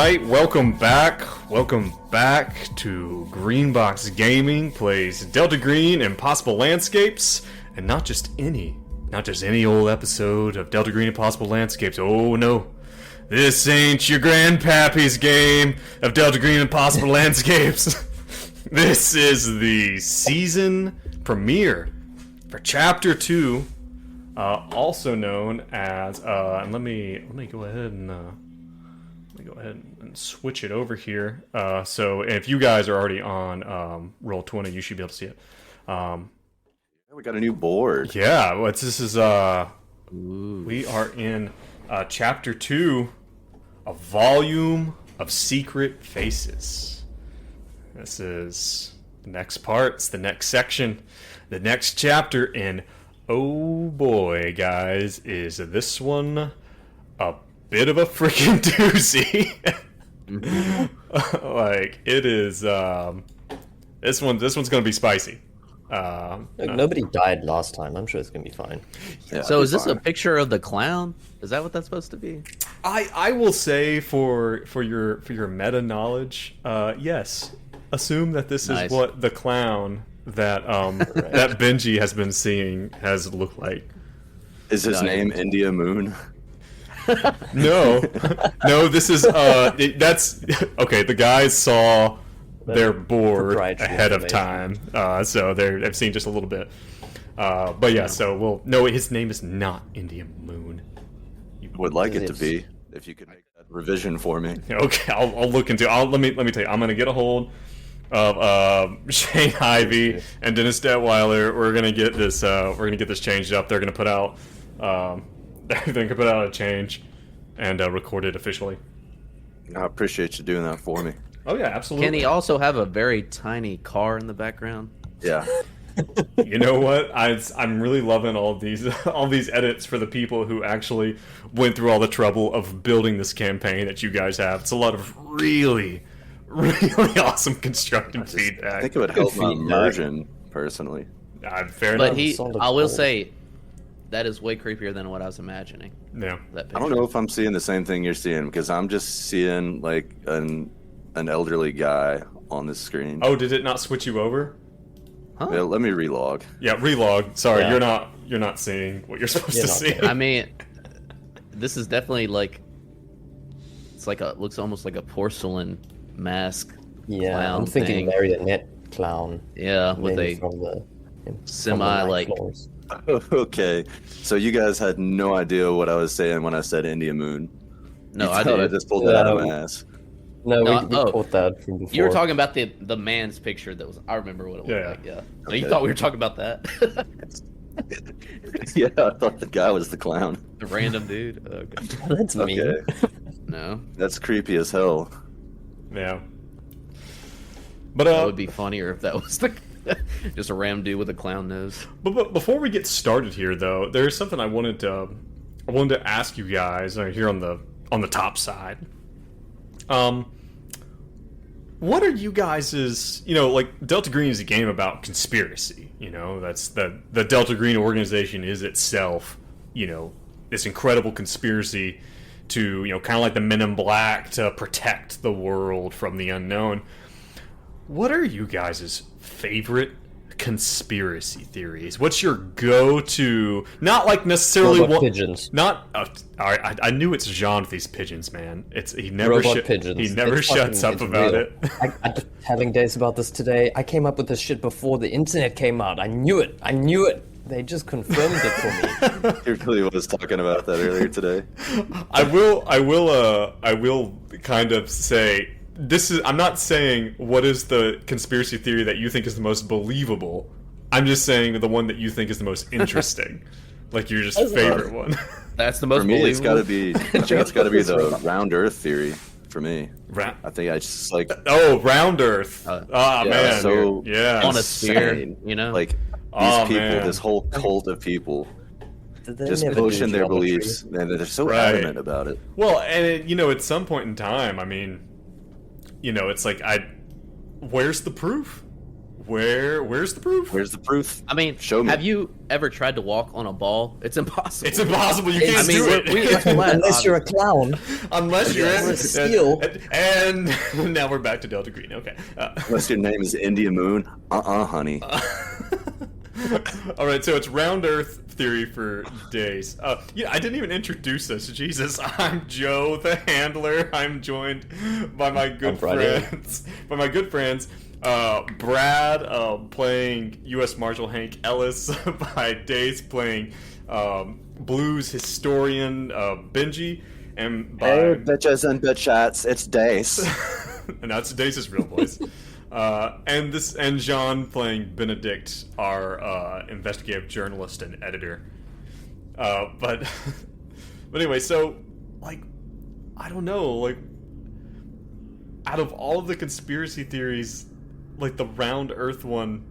right, welcome back. Welcome back to Greenbox Gaming plays Delta Green Impossible Landscapes, and not just any old episode of Delta Green Impossible Landscapes. Oh no, this ain't your grandpappy's game of Delta Green Impossible Landscapes. This is the season premiere for Chapter 2, also known as and let me go ahead and switch it over here. So if you guys are already on Roll20, you should be able to see it. We got a new board. Yeah, this is we are in Chapter 2, a volume of secret faces. This is the next part. It's the next section, the next chapter, and oh boy, guys, is this one a bit of a freaking doozy. Like, it is, this one's gonna be spicy. Nobody died last time. I'm sure it's gonna be fine. Yeah, so is this a picture of the clown? Is that what that's supposed to be? I will say for your meta knowledge, yes. Assume that this is what the clown that that Benji has been seeing has looked like. Is his name India Moon? No, this is that's okay. The guys saw their board ahead of time, so they've seen just a little bit. But yeah, so no, his name is not India Moon. Would like it to be, if you could make that revision for me. Okay, I'll look into. Let me tell you. I'm gonna get a hold of Shane Ivey and Dennis Detweiler. We're gonna get this changed up. They're gonna put out a change and record it officially. I appreciate you doing that for me. Oh yeah, absolutely. Can he also have a very tiny car in the background? Yeah. You know what? I'm really loving all these edits for the people who actually went through all the trouble of building this campaign that you guys have. It's a lot of really awesome constructive feedback. I think it would help my immersion personally. Fair enough. But I will say that is way creepier than what I was imagining. Yeah. That picture. I don't know if I'm seeing the same thing you're seeing, because I'm just seeing like an elderly guy on the screen. Oh, did it not switch you over? Huh? Yeah, let me relog. Yeah, relog. Sorry, Yeah. you're not seeing what you're supposed to see. I mean, this is definitely like looks almost like a porcelain mask. Yeah, clown I'm thinking thing. marionette clown. Yeah, with maybe a from the semi like. Okay, so you guys had no idea what I was saying when I said India Moon. No, You I thought did. I just pulled that out of my ass. No, No, we caught that from before. You were talking about the man's picture that was. I remember what it looked like. Yeah. No, you thought we were talking about that? Yeah, I thought the guy was the clown. The random dude. Okay. That's me. Okay. No, That's creepy as hell. Yeah. But that would be funnier if that was just a random dude with a clown nose. But before we get started here, though, there's something I wanted to ask you guys here on the top side. What are you guys' like, Delta Green is a game about conspiracy. That's the Delta Green organization is itself, this incredible conspiracy to, kind of like the Men in Black, to protect the world from the unknown. What are you guys' favorite conspiracy theories? What's your go-to? Not like necessarily pigeons. Not all right. I knew it's Jean with these pigeons, man. He never pigeons. He never shuts up about real. it. I was having days about this today. I came up with this shit before the internet came out. I knew it. They just confirmed it for me. He really was talking about that earlier today. I will kind of say, I'm not saying what is the conspiracy theory that you think is the most believable. I'm just saying the one that you think is the most interesting. Like your just favorite one. That's the most For me, believable. it's got to be the round Earth theory. For me, I think I just like. Oh, round Earth. Man. So yeah. On a sphere, insane. Like these people, this whole cult of people, just pushing their beliefs, and they're so adamant about it. Well, and at some point in time, I mean, it's like, where's the proof? Where's the proof? Where's the proof? I mean, show me. Have you ever tried to walk on a ball? It's impossible. It's impossible. You can't do it. Unless you're a clown. Unless you're a seal. And now we're back to Delta Green. Okay. Unless your name is India Moon. Honey. All right, so it's round Earth theory for days. Yeah, I didn't even introduce us. Jesus, I'm Joe, the handler. I'm joined by my good friends. Brad playing U.S. Marshal Hank Ellis, by Days playing blues historian Benji, and by hey, bitches and bitchettes, it's Days. and that's Days' real voice. And Jean playing Benedict, our investigative journalist and editor. But anyway, so like, I don't know, like, out of all of the conspiracy theories, like the round Earth one.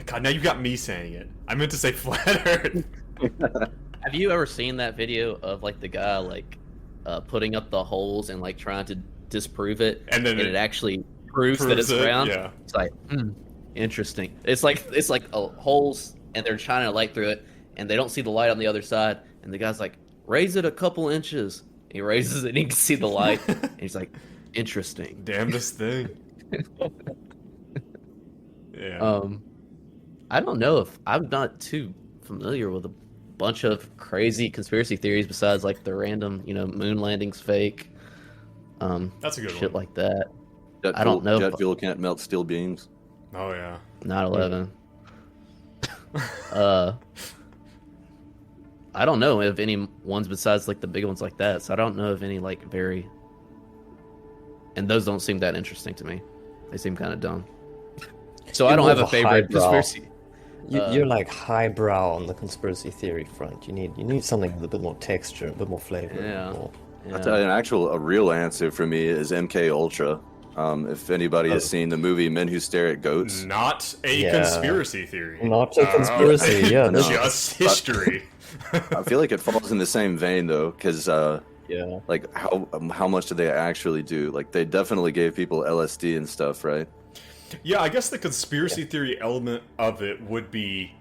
God, now you got me saying it. I meant to say flat Earth. Have you ever seen that video of like the guy like putting up the holes and like trying to disprove it, and then it actually proves that it's round? Yeah. It's like interesting. It's like holes, and they're shining a light through it, and they don't see the light on the other side. And the guy's like, raise it a couple inches. He raises it, and he can see the light. And he's like, interesting. Damnedest thing. Yeah. I don't know if I'm not too familiar with a bunch of crazy conspiracy theories besides like the random, moon landing's fake. That's a good shit one. like that. I don't know. Jet fuel can't melt steel beams. Oh yeah. 9/11. I don't know of any ones besides like the big ones like that. So I don't know of any like very. And those don't seem that interesting to me. They seem kind of dumb. So I don't have a favorite conspiracy. You're like highbrow on the conspiracy theory front. You need something with a bit more texture, a bit more flavor. Yeah. I'll tell you, a real answer for me is MK Ultra. If anybody has seen the movie Men Who Stare at Goats. Not a conspiracy theory. Not a conspiracy, yeah. No. Just history. I feel like it falls in the same vein, though, because like how much did they actually do? Like they definitely gave people LSD and stuff, right? Yeah, I guess the conspiracy theory element of it would be,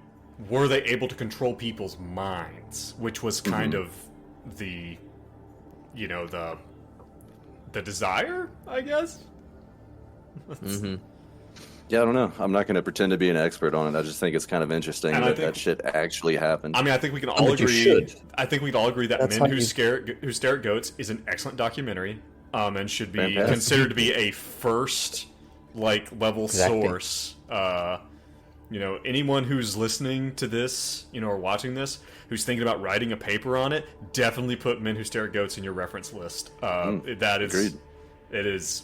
were they able to control people's minds? Which was kind of the, the desire, I guess? Yeah, I don't know. I'm not going to pretend to be an expert on it. I just think it's kind of interesting that shit actually happened. I mean, I think we can all agree. I think we'd all agree that That's Men Who Stare at Goats is an excellent documentary, and should be considered to be a first level source. Anyone who's listening to this, or watching this, who's thinking about writing a paper on it, definitely put Men Who Stare at Goats in your reference list. That is, agreed. It is,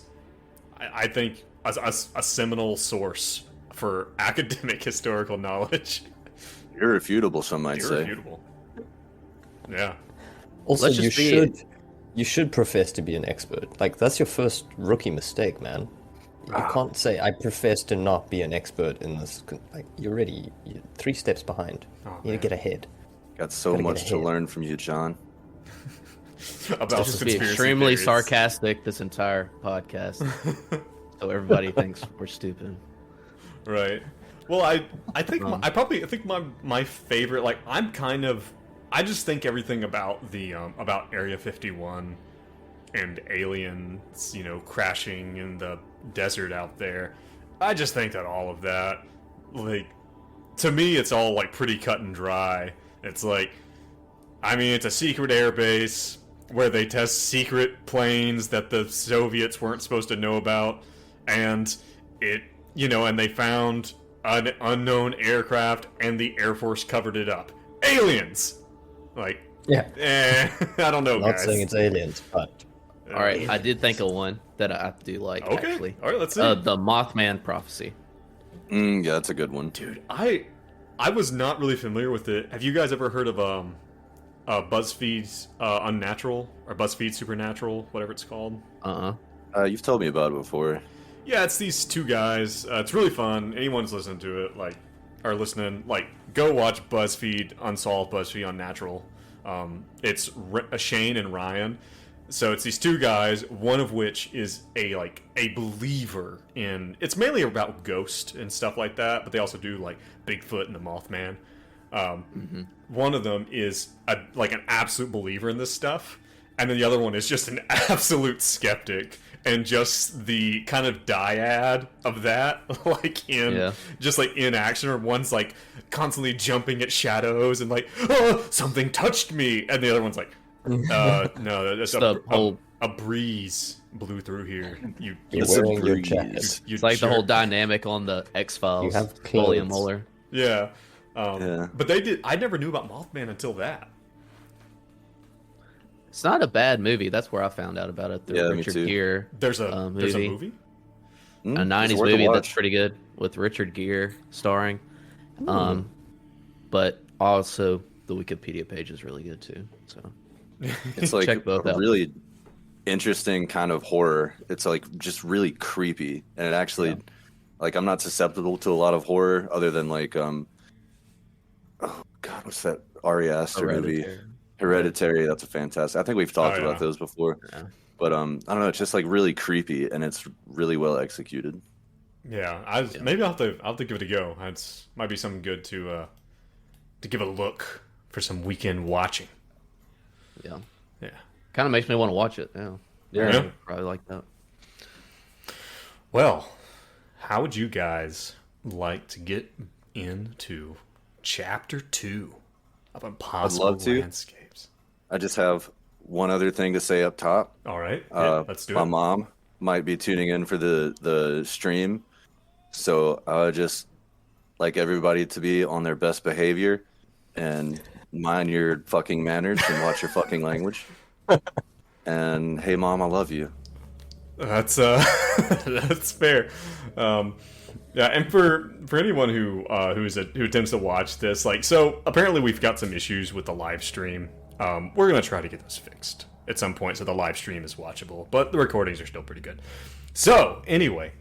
I think, a seminal source for academic historical knowledge. Irrefutable, some might say. Irrefutable. Yeah. Also, you should profess to be an expert. Like, that's your first rookie mistake, man. You can't say, I profess to not be an expert in this. Like, you're 3 steps behind. You need to get ahead. Got so much to learn from you, John. About Just be extremely sarcastic this entire podcast. So everybody thinks we're stupid. Right. Well, I think my favorite, I just think everything about the about Area 51 and aliens, crashing in the desert out there. I just think that all of that, to me, it's all pretty cut and dry. It's it's a secret airbase where they test secret planes that the Soviets weren't supposed to know about, and and they found an unknown aircraft, and the Air Force covered it up. Aliens! I don't know, guys. Not saying it's aliens, but... All right, I did think of one that I do like, actually. All right, let's see. The Mothman prophecy. Yeah, that's a good one. Dude, I was not really familiar with it. Have you guys ever heard of BuzzFeed's Unnatural, or BuzzFeed Supernatural, whatever it's called? You've told me about it before. Yeah, it's these 2 guys. It's really fun. Anyone's listening to it, go watch BuzzFeed Unsolved, BuzzFeed Unnatural. It's Shane and Ryan. So it's these two guys, one of which is a believer in. It's mainly about ghost and stuff like that, but they also do like Bigfoot and the Mothman. One of them is an absolute believer in this stuff, and then the other one is just an absolute skeptic, and just the kind of dyad of that, just like in action, or one's like constantly jumping at shadows and like, oh, something touched me, and the other one's like, no, that's a breeze blew through here. You're wearing your jacket. It's like the whole dynamic on the X-Files. You have Scully and Mueller. Yeah. But I never knew about Mothman until that. It's not a bad movie. That's where I found out about it. The Richard Gere. There's a movie? A 90s movie that's pretty good with Richard Gere starring. But also the Wikipedia page is really good too. So it's like a really interesting kind of horror. It's like just really creepy, and it actually like I'm not susceptible to a lot of horror other than like oh god, what's that Ari Aster movie? Hereditary. That's a fantastic. I think we've talked about those before. Yeah. But I don't know. It's just like really creepy, and it's really well executed. Yeah, maybe I'll have to give it a go. It might be something good to give a look for some weekend watching. Yeah. Yeah. Kind of makes me want to watch it. Yeah. Probably like that. Well, how would you guys like to get into Chapter 2 of Impossible Landscapes? I just have one other thing to say up top. All right. Let's do it. My mom might be tuning in for the stream, so I would just like everybody to be on their best behavior and mind your fucking manners and watch your fucking language. And hey, Mom, I love you. That's that's fair. Yeah, and for anyone who attempts to watch this, so apparently we've got some issues with the live stream. We're gonna try to get those fixed at some point so the live stream is watchable, but the recordings are still pretty good. So anyway,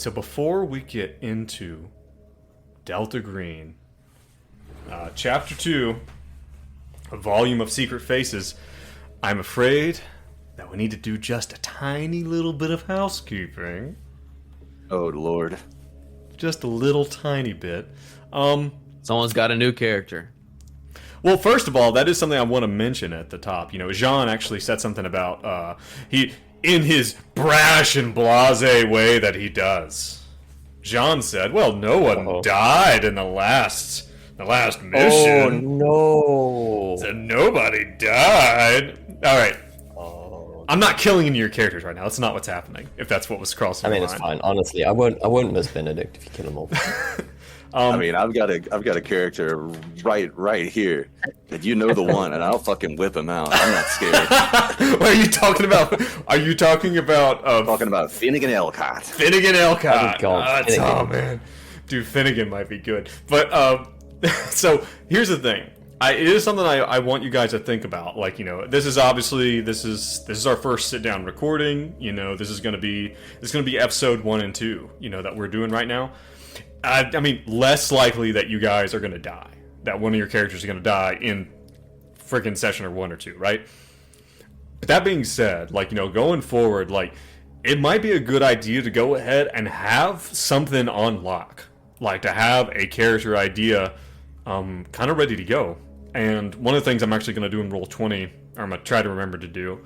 before we get into Delta Green, Chapter 2, a volume of Secret Faces, I'm afraid that we need to do just a tiny little bit of housekeeping. Oh, Lord. Just a little tiny bit. Someone's got a new character. Well, first of all, that is something I want to mention at the top. Jean actually said something about he, in his brash and blasé way that he does. Jean said, "Well, no one died in the last mission." Oh no! Said nobody died. All right. I'm not killing any of your characters right now. That's not what's happening. If that's what was crossing your mind. It's fine. Honestly, I won't miss Benedict if you kill him all. I've got a character right here that the one, and I'll fucking whip him out. I'm not scared. What are you talking about? Are you talking about? Talking about Finnegan Elcott. Finnegan Elcott. Oh man, dude, Finnegan might be good. But so here's the thing. It is something I want you guys to think about. This is obviously this is our first sit down recording. This is gonna be episode 1 and 2. That we're doing right now. I mean, less likely that you guys are gonna die. That one of your characters is gonna die in freaking session or 1 or 2, right? But that being said, going forward, it might be a good idea to go ahead and have something on lock, to have a character idea, kind of ready to go. And one of the things I'm actually going to do in Roll20, or I'm going to try to remember to do,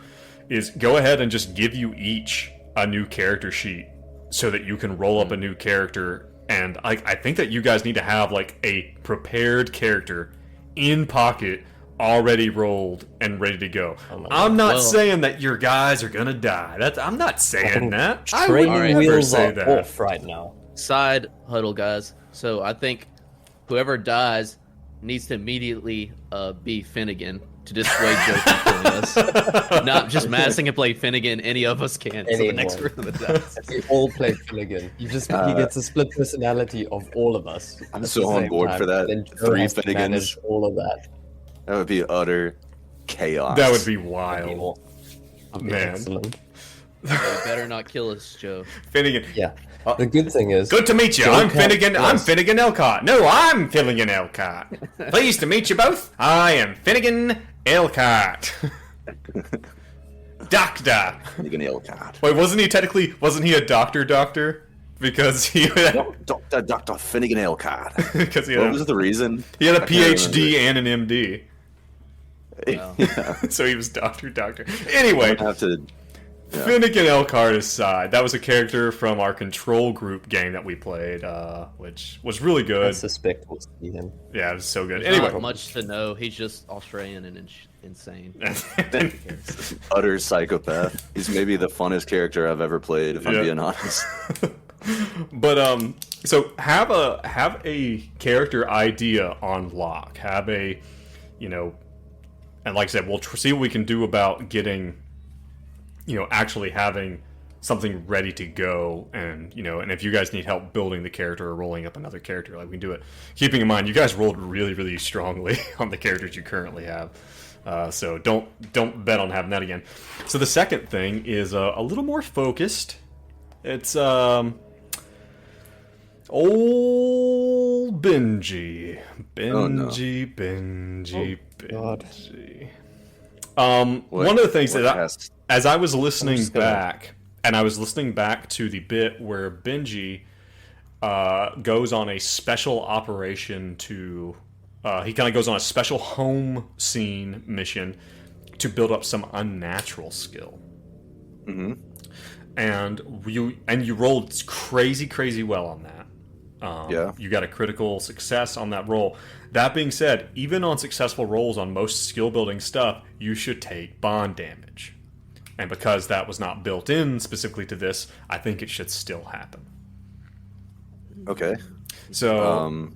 is go ahead and just give you each a new character sheet so that you can roll up a new character. And I think that you guys need to have a prepared character in pocket, already rolled and ready to go. I'm not saying that your guys are going to die. I'm not saying that. I would never say that. Off right now. Side huddle, guys. So I think whoever dies needs to immediately be Finnegan to dissuade Joe from killing us. Not just Madison can play Finnegan, any of us can. So the next person that dies. We all play Finnegan. He gets a split personality of all of us. I'm so on board for that. 3 Finnegans. All of that. That would be utter chaos. That would be wild. Man. Excellent. You better not kill us, Joe. Finnegan. Yeah. The good thing is... Good to meet you. I'm Finnegan. Yes. I'm Finnegan Elcott. No, I'm Finnegan Elcott. Pleased to meet you both. I am Finnegan Elcott. Doctor. Finnegan Elcott. Wait, wasn't he a doctor? Because he Dr. Finnegan Elcott. Because what was the reason? He had a PhD and an MD. Wow. Yeah. So he was doctor. Anyway, have to. Yeah. Finnegan Elcott aside, that was a character from our Control Group game that we played, which was really good. I suspect we'll see him. Yeah, it was so good. There's Anyway, not much to know. He's just Australian and insane. Utter psychopath. He's maybe the funnest character I've ever played, if I'm being honest. But so have a character idea on lock. Have a, and like I said, we'll see what we can do about getting, actually having something ready to go, and and if you guys need help building the character or rolling up another character, like we can do it. Keeping in mind, you guys rolled really, really strongly on the characters you currently have, so don't bet on having that again. So the second thing is a little more focused. It's old Benji. Benji. One of the things that as I was listening back, and I was listening back to the bit where Benji goes on a special operation to, he kind of goes on a special home scene mission to build up some unnatural skill. Mm-hmm. And you rolled crazy well on that. You got a critical success on that roll. That being said, even on successful rolls on most skill building stuff, you should take bond damage. And because that was not built in specifically to this, I think it should still happen. Okay. So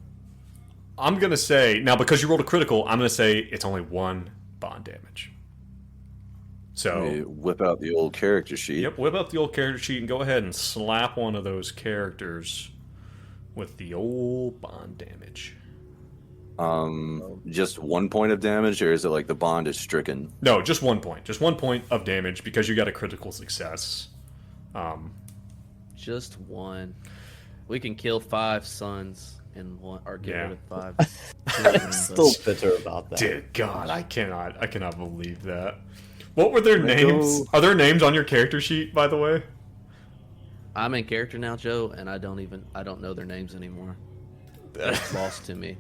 I'm going to say, now because you rolled a critical, I'm going to say it's only 1 bond damage. So whip out the old character sheet. Yep, whip out the old character sheet and go ahead and slap one of those characters with the old bond damage. Just 1 point of damage, or is it like the bond is stricken? No, just 1 point. Just 1 point of damage because you got a critical success. Just 1. We can kill 5 sons in one, or get rid of 5. I'm still bitter about that. Dear God, I cannot believe that. What were their names? Are there names on your character sheet, by the way? I'm in character now, Joe, and I don't know their names anymore. It's lost to me.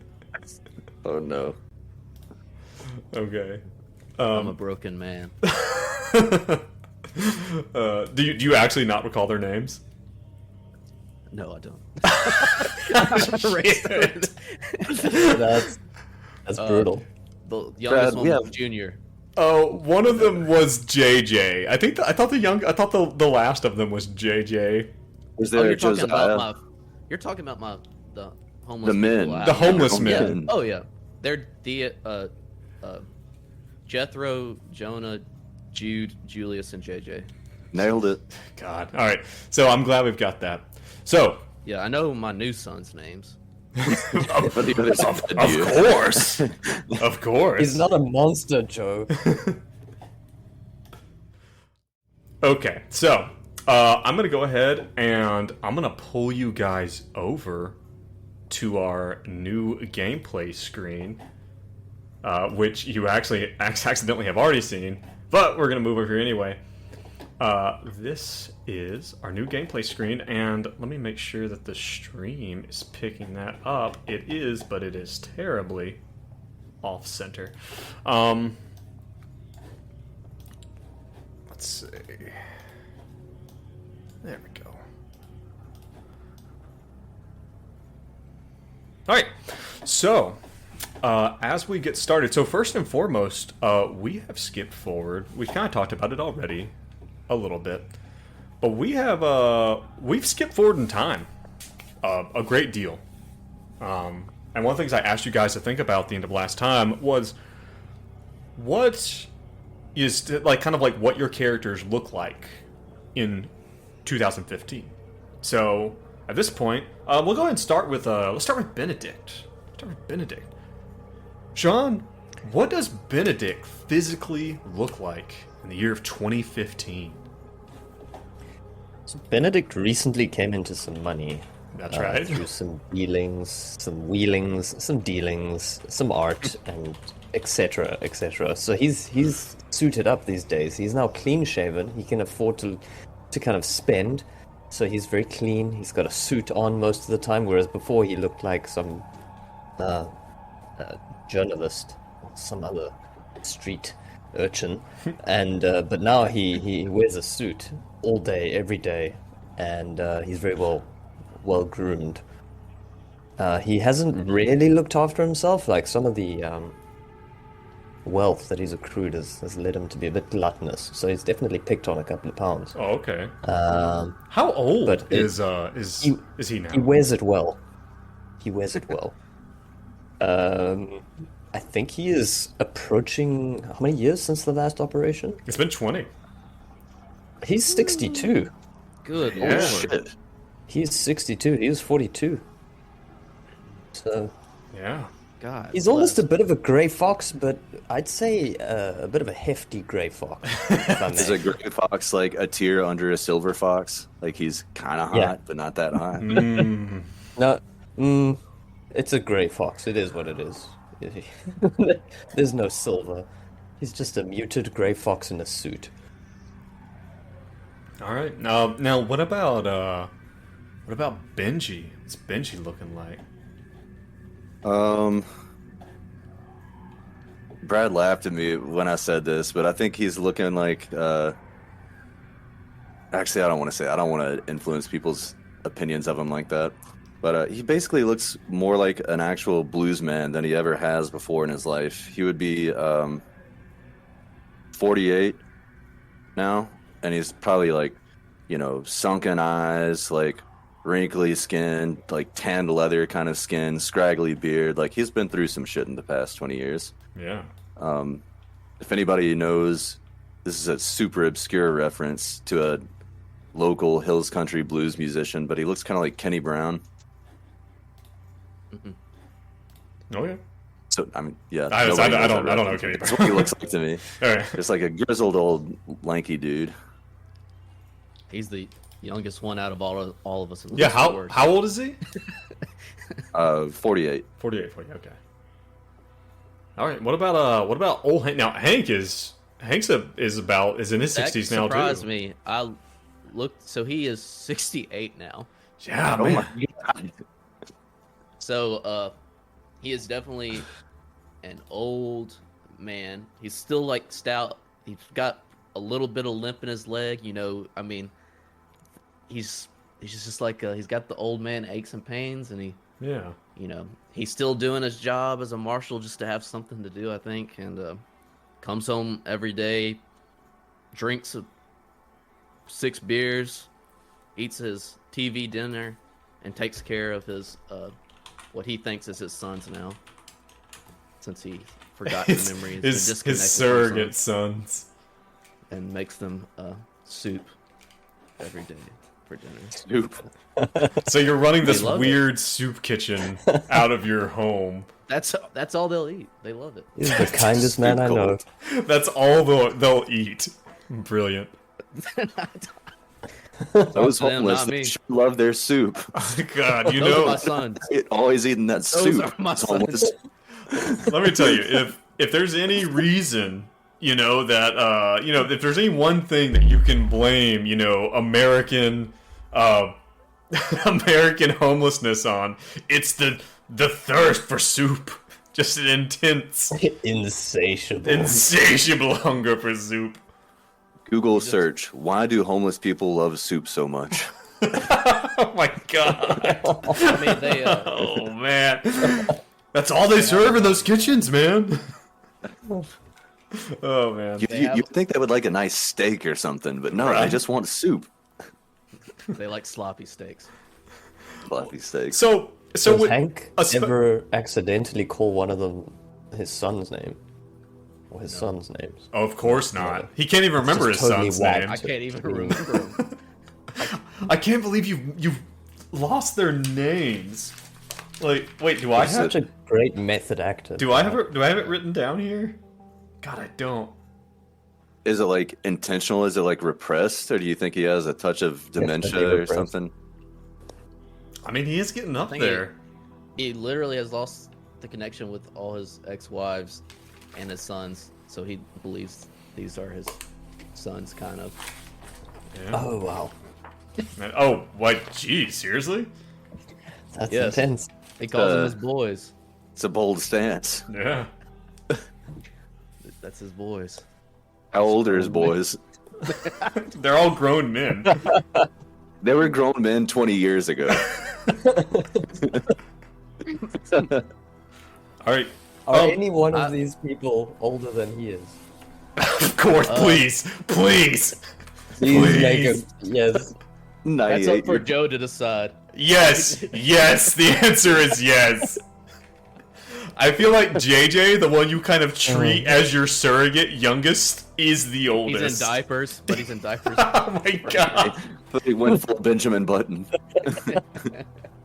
Oh no. Okay. I'm a broken man. Do you actually not recall their names? No, I don't. That's brutal. The youngest one was Junior. Oh, one of them was JJ. I thought the last of them was JJ. Was there Josiah? You're talking about the homeless. The men. The homeless men. Oh yeah, they're Jethro, Jonah, Jude, Julius, and JJ. Nailed it. God. All right. So I'm glad we've got that. So yeah, I know my new son's names. Of course. Of course. He's not a monster, Joe. Okay, so I'm going to go ahead and I'm going to pull you guys over to our new gameplay screen, which you actually accidentally have already seen, but we're going to move over here anyway. This is our new gameplay screen, and let me make sure that the stream is picking that up. It is, but it is terribly off-center. Let's see. There we go. Alright, so as we get started, so first and foremost, we have skipped forward. We've kind of talked about it already a little bit, but we've skipped forward in time a great deal. And one of the things I asked you guys to think about at the end of last time was what is what your characters look like in 2015. So at this point, we'll go ahead and start with let's start with Benedict. Sean, what does Benedict physically look like in the year of 2015? So Benedict recently came into some money, That's right. Through some dealings, some wheelings, some dealings, some art, and etc. etc. So he's suited up these days. He's now clean shaven. He can afford to kind of spend. So he's very clean. He's got a suit on most of the time, whereas before he looked like some journalist, some other street urchin. And but now he wears a suit all day, every day, and he's very well groomed. He hasn't really looked after himself. Like some of the wealth that he's accrued has led him to be a bit gluttonous. So he's definitely picked on a couple of pounds. Oh, okay. How old is he now? He wears it well. He wears it well. I think he is approaching how many years since the last operation? It's been 20. He's 62. Good Yeah. lord. Shit. He's 62. He was 42. So Yeah. God. he's almost a bit of a grey fox, but I'd say a bit of a hefty grey fox. if I may. Is a gray fox like a tier under a silver fox? Like he's kind of hot, Yeah. but not that hot. No, it's a grey fox. It is what it is. There's no silver. He's just a muted grey fox in a suit. All right. Now what about Benji? What's Benji looking like? Brad laughed at me when I said this, but I think he's looking like. Actually, I don't want to say. I don't want to influence people's opinions of him like that. But he basically looks more like an actual blues man than he ever has before in his life. He would be 48 now, and he's probably like, sunken eyes, like wrinkly skin, like tanned leather kind of skin, scraggly beard. Like he's been through some shit in the past 20 years. Yeah. If anybody knows, this is a super obscure reference to a local Hills Country blues musician, but he looks kind of like Kenny Brown. Oh yeah. So I mean, yeah. I nobody knows don't that know reference. Kenny That's Brown. what he looks like to me. All right. Just like a grizzled old lanky dude. He's the youngest one out of all of us. Yeah. How old is he? 48. 48. Okay. All right. What about old Hank? Now Hank's in his 60s now too. Surprised me. I looked. So he is 68 now. Yeah, Oh man. my god. So he is definitely an old man. He's still like stout. He's got a little bit of limp in his leg. I mean, he's just like he's got the old man aches and pains, and Yeah. he's still doing his job as a marshal just to have something to do, I think, and comes home every day, drinks 6 beers, eats his TV dinner, and takes care of his what he thinks is his sons now, since he forgot the memories. His surrogate sons. And makes them soup every day for dinner. Soup. So you're running this love weird soup kitchen out of your home. That's all they'll eat. They love it. He's the kindest man I know. That's all they'll eat. Brilliant. Those Them, homeless, not they me. sure love their soup. God, Those are my sons. Always eating that soup. are my Those homeless. sons. Let me tell you, if there's any reason, that if there's any one thing that you can blame, American American homelessness on, it's the thirst for soup. Just an intense, insatiable hunger for soup. Google search, why do homeless people love soup so much? Oh my god. I mean, they. Oh man. That's all they serve in those kitchens, man. Oh man. You'd think they would like a nice steak or something, but no, Right. they just want soup. They like sloppy steaks. Sloppy steak. So Does with Hank ever accidentally call one of them his son's name? Or his son's names? Oh, of course not. He can't even remember his just totally son's whacked. name. I can't even remember them. I can't believe you've lost their names. Like, wait, do I He's have such a great method actor. do I have it written down here? God, I don't. Is it like intentional? Is it like repressed? Or do you think he has a touch of dementia or repressed. something? I mean, he is getting up there. He literally has lost the connection with all his ex-wives and his sons, so he believes these are his sons, kind of. Yeah. Oh, wow. Oh, what? Geez, seriously? That's intense. He calls them his boys. It's a bold stance. Yeah. That's his boys. How old are his boys? They're all grown men. They were grown men 20 years ago. All right. Are any one of these people older than he is? Of course, please. Please make him. Yes. That's up for Joe to decide. Yes. Yes. The answer is yes. I feel like JJ, the one you kind of treat as your surrogate youngest, is the oldest. He's in diapers, but he's in diapers. Oh my god. He went full Benjamin Button.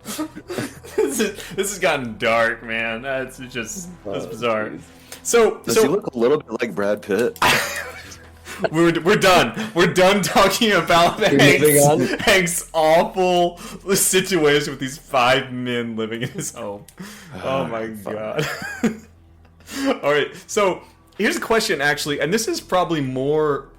This has gotten dark, man. That's bizarre. Geez. So Does he look a little bit like Brad Pitt? We're done. We're done talking about Hank's awful situation with these 5 men living in his home. Oh my god. All right. So here's a question, actually, and this is probably more,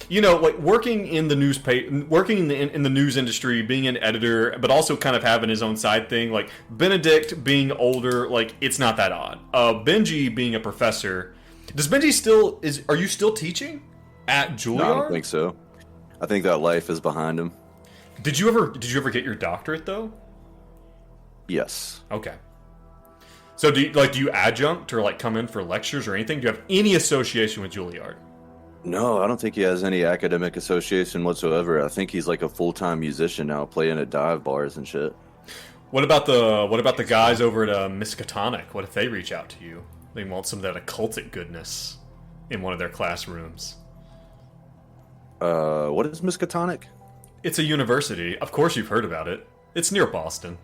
like working in the newspaper, working in the news industry, being an editor, but also kind of having his own side thing. Like Benedict being older, like it's not that odd. Benji being a professor. Does Benji are you still teaching at Juilliard? No, I don't think so. I think that life is behind him. Did you ever get your doctorate though? Yes. Okay. So do you adjunct or come in for lectures or anything? Do you have any association with Juilliard? No, I don't think he has any academic association whatsoever. I think he's like a full-time musician now, playing at dive bars and shit. What about the guys over at Miskatonic? What if they reach out to you? They want some of that occultic goodness in one of their classrooms. What is Miskatonic? It's a university. Of course you've heard about it. It's near Boston.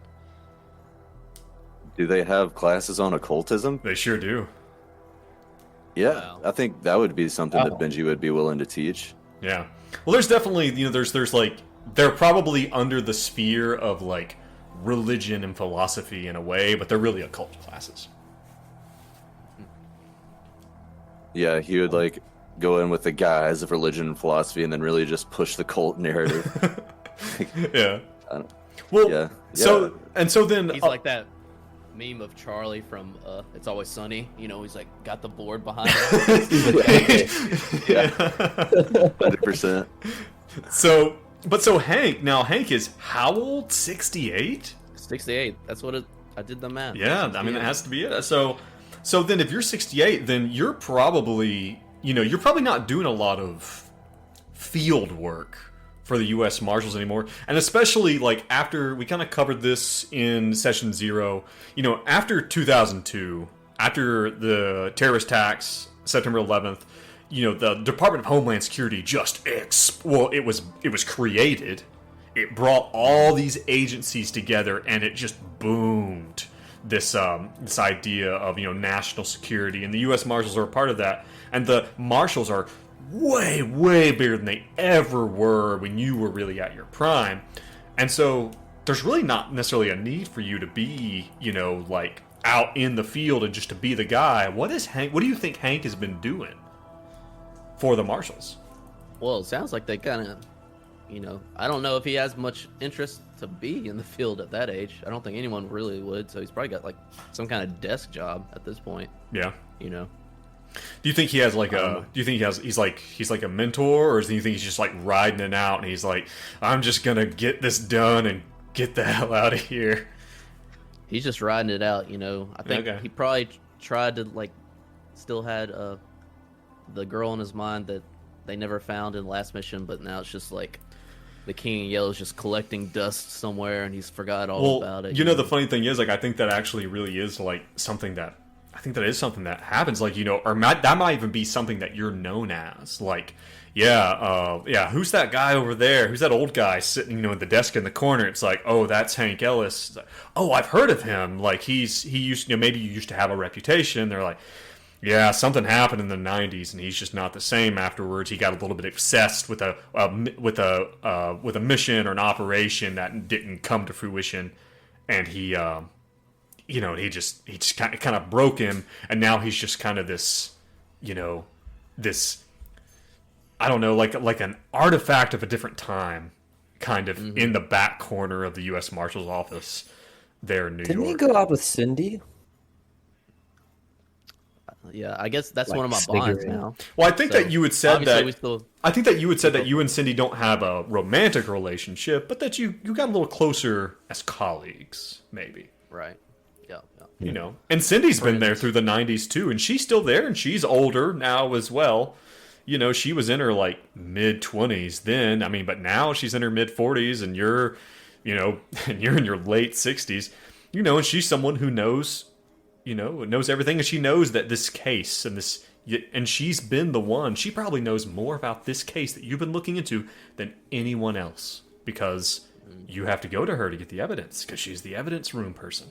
Do they have classes on occultism? They sure do. Yeah, Wow. I think that would be something that Benji would be willing to teach. Yeah. Well, there's definitely, there's they're probably under the sphere of religion and philosophy in a way, but they're really occult classes. Yeah, he would go in with the guise of religion and philosophy and then really just push the cult narrative. Yeah. Well, yeah. So then he's like that meme of Charlie from It's Always Sunny. He's got the board behind him. Yeah. 100%. So Hank is how old? 68? 68. That's what I did the math. Yeah, 68. I mean, it has to be it. So then if you're 68, then you're probably, you're probably not doing a lot of field work for the U.S. Marshals anymore. And especially, after, we kind of covered this in Session 0, after 2002, after the terrorist attacks, September 11th, the Department of Homeland Security just, it was created. It brought all these agencies together, and it just boomed this idea of national security, and the U.S. Marshals are a part of that. And the Marshals are way bigger than they ever were when you were really at your prime. And so there's really not necessarily a need for you to be out in the field and just to be the guy. What do you think Hank has been doing for the Marshals? Well, it sounds like they kind of, I don't know if he has much interest to be in the field at that age. I don't think anyone really would. So he's probably got some kind of desk job at this point. Yeah. Do you think he has do you think he's like a mentor, or do you think he's just riding it out and he's like, I'm just gonna get this done and get the hell out of here? He's just riding it out, I think he probably tried to still had the girl in his mind that they never found in the last mission, but now it's just the King of Yellow is just collecting dust somewhere and he's forgot all about it. The funny thing is, I think that actually really is something that happens, or that might even be something that you're known as. Who's that guy over there? Who's that old guy sitting, at the desk in the corner? It's that's Hank Ellis. Oh, I've heard of him. He used, maybe you used to have a reputation. They're like, yeah, something happened in the 90s, and he's just not the same afterwards. He got a little bit obsessed with a mission or an operation that didn't come to fruition. and he he just kind of broke him, and now he's just kind of this, this, I don't know, like an artifact of a different time, kind of in the back corner of the U.S. Marshal's office there in New York. Didn't he go out with Cindy? Yeah, I guess that's one of my bonds now. Well, I think that you had said that. Still... I think that you had said that you and Cindy don't have a romantic relationship, but that you got a little closer as colleagues, maybe. Right. Yeah. And Cindy's been there through the 90s too, and she's still there, and she's older now as well. She was in her like mid-20s then. I mean, but now she's in her mid-40s, and you're in your late 60s. And she's someone who knows everything, and she knows that this case and she's been the one. She probably knows more about this case that you've been looking into than anyone else, because you have to go to her to get the evidence, because she's the evidence room person.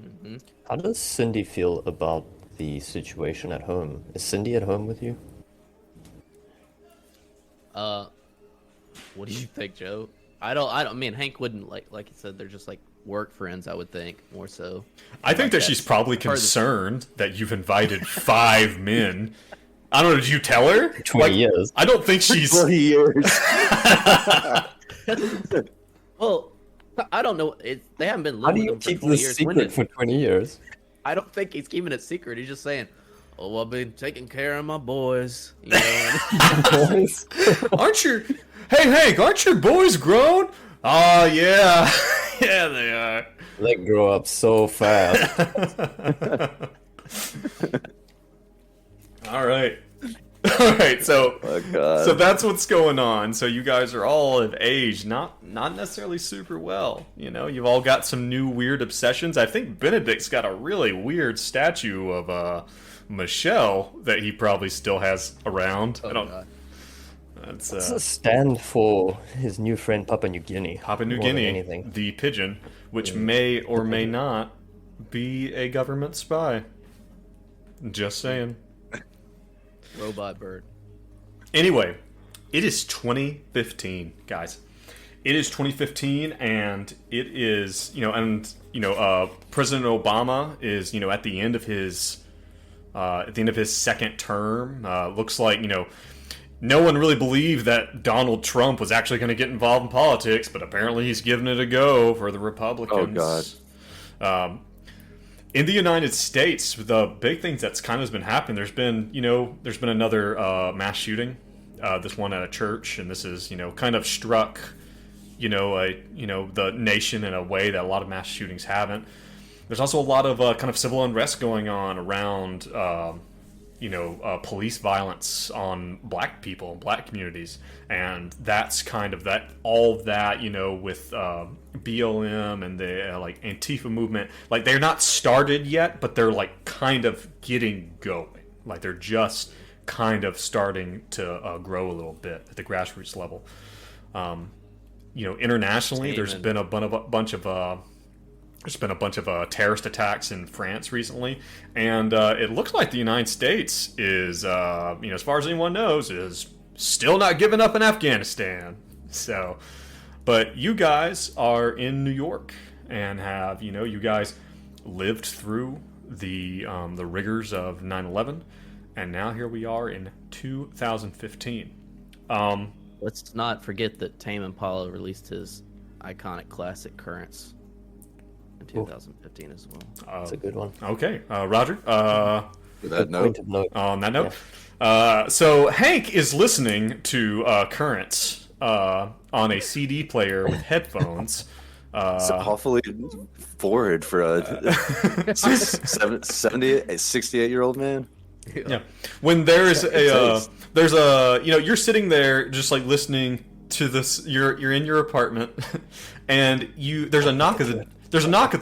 Mm-hmm. How does Cindy feel about the situation at home? Is Cindy at home with you? What do you think, Joe? I don't. Me and Hank wouldn't like you said. They're just like work friends. I would think more so. I think that she's probably concerned that you've invited 5 men. I don't know. Did you tell her? 20 years. I don't think she's 20 years. Well, I don't know. They haven't been living with him for 20 years. How do you keep this secret for 20 years? I don't think he's keeping it secret. He's just saying, "Oh, I've been taking care of my boys." Boys? Hey, Hank, aren't your boys grown? Oh, yeah. Yeah, they are. They grow up so fast. All right, so so that's what's going on. So you guys are all of age, not necessarily super well. You've all got some new weird obsessions. I think Benedict's got a really weird statue of Michelle that he probably still has around. Oh, I don't. God. That's a stand for his new friend Papua New Guinea. Papua New Guinea, the pigeon, which may or may not be a government spy. Just saying. Robot bird. Anyway, it is 2015, guys. It is 2015, and it is, President Obama is, at the end of his second term. Looks like, no one really believed that Donald Trump was actually going to get involved in politics, but apparently he's giving it a go for the Republicans. Oh, God. In the United States, the big things that's kind of been happening, there's been another mass shooting, this one at a church, and this is, kind of struck, the nation in a way that a lot of mass shootings haven't. There's also a lot of kind of civil unrest going on around, police violence on black people, black communities, and that's kind of that, all of that, with BLM and the like Antifa movement, like they're not started yet, but they're like kind of getting going, like they're just kind of starting to grow a little bit at the grassroots level. Internationally, there's been a bunch of terrorist attacks in France recently, and it looks like the United States is, as far as anyone knows, is still not giving up in Afghanistan. So, but you guys are in New York and have, you guys lived through the rigors of 9/11, and now here we are in 2015. Let's not forget that Tame Impala released his iconic classic Currents in 2015 as well. That's a good one. Okay, Roger. That note. On that note, so Hank is listening to Currents on a CD player with headphones. So awfully forward for a 68-year-old man. Yeah. When there's you're sitting there just like listening to this. You're in your apartment, and there's a knock at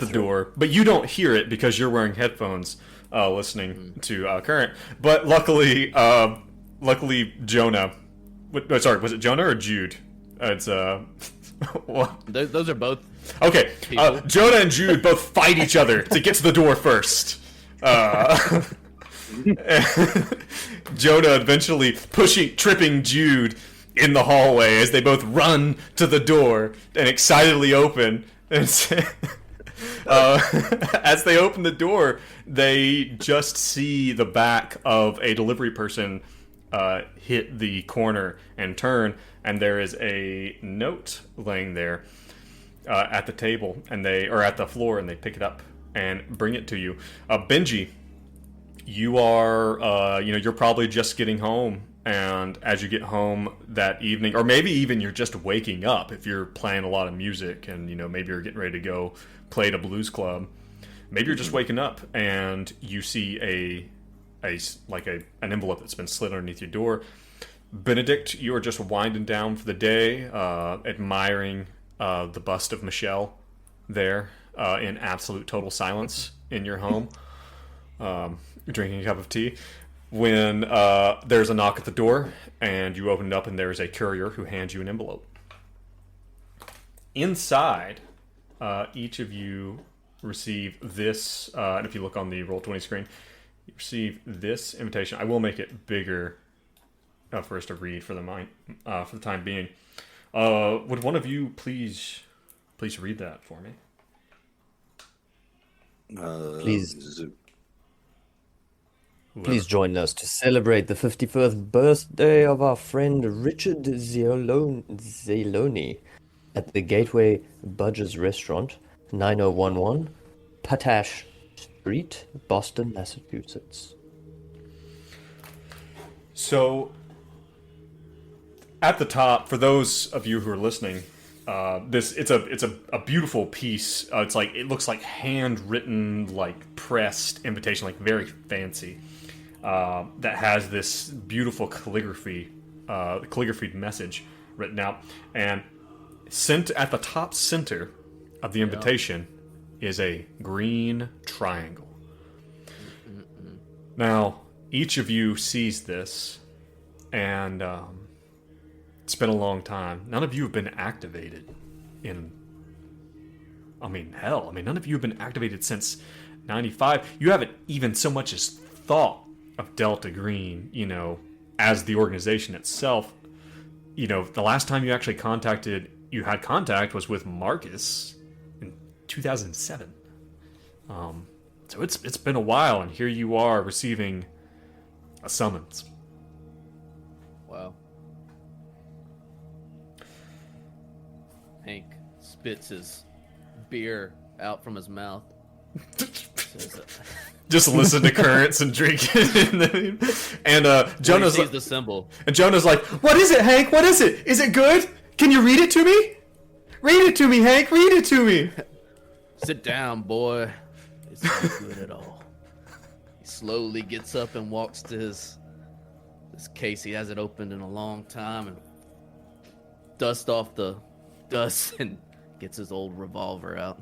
the door, but you don't hear it because you're wearing headphones, listening to Current. But luckily Jonah. Sorry, was it Jonah or Jude? It's Those are both. Okay, Jonah and Jude both fight each other to get to the door first. Jonah eventually tripping Jude in the hallway as they both run to the door and excitedly open. It's, as they open the door, they just see the back of a delivery person hit the corner and turn, and there is a note laying there at the table, or at the floor, and they pick it up and bring it to you. Benji, you are, you're probably just getting home, and as you get home that evening, or maybe even you're just waking up if you're playing a lot of music, and maybe you're getting ready to go play at a blues club. Maybe you're just waking up and you see an envelope that's been slid underneath your door. Benedict, you are just winding down for the day, admiring the bust of Michelle there in absolute total silence in your home, drinking a cup of tea, when there's a knock at the door, and you open it up, and there's a courier who hands you an envelope. Inside, each of you receive this, and if you look on the Roll20 screen, you receive this invitation. I will make it bigger for us to read for the time being. Would one of you please read that for me? Please join us to celebrate the 51st birthday of our friend Richard Zeloni at the Gateway Budge's Restaurant, 9011 Potash Street, Boston, Massachusetts. So, at the top, for those of you who are listening, it's a beautiful piece. It looks like handwritten, like pressed invitation, like very fancy. That has this beautiful calligraphied message written out, and sent at the top center of the invitation is a green triangle. Now, each of you sees this, and it's been a long time. None of you have been activated none of you have been activated since 95. You haven't even so much as thought of Delta Green, as the organization itself. The last time you actually had contact was with Marcus in 2007. So it's been a while, and here you are receiving a summons. Wow. Hank spits his beer out from his mouth. Just listen to Currents and drink it. And Jonah's sees the symbol. And Jonah's like, "What is it, Hank? What is it? Is it good? Can you read it to me? Read it to me, Hank. Read it to me." Sit down, boy. It's not good at all. He slowly gets up and walks to this case. He hasn't opened in a long time, and dusts off the dust and gets his old revolver out.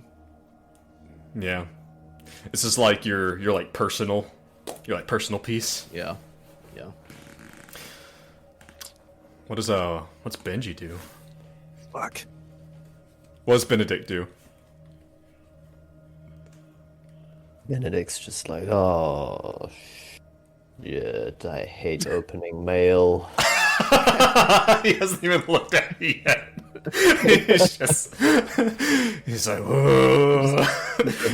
Yeah. This is like your personal piece. Yeah. What's Benji do? Fuck. What does Benedict do? Benedict's just like, oh, shit, I hate opening mail. He hasn't even looked at me yet. He's like, whoa.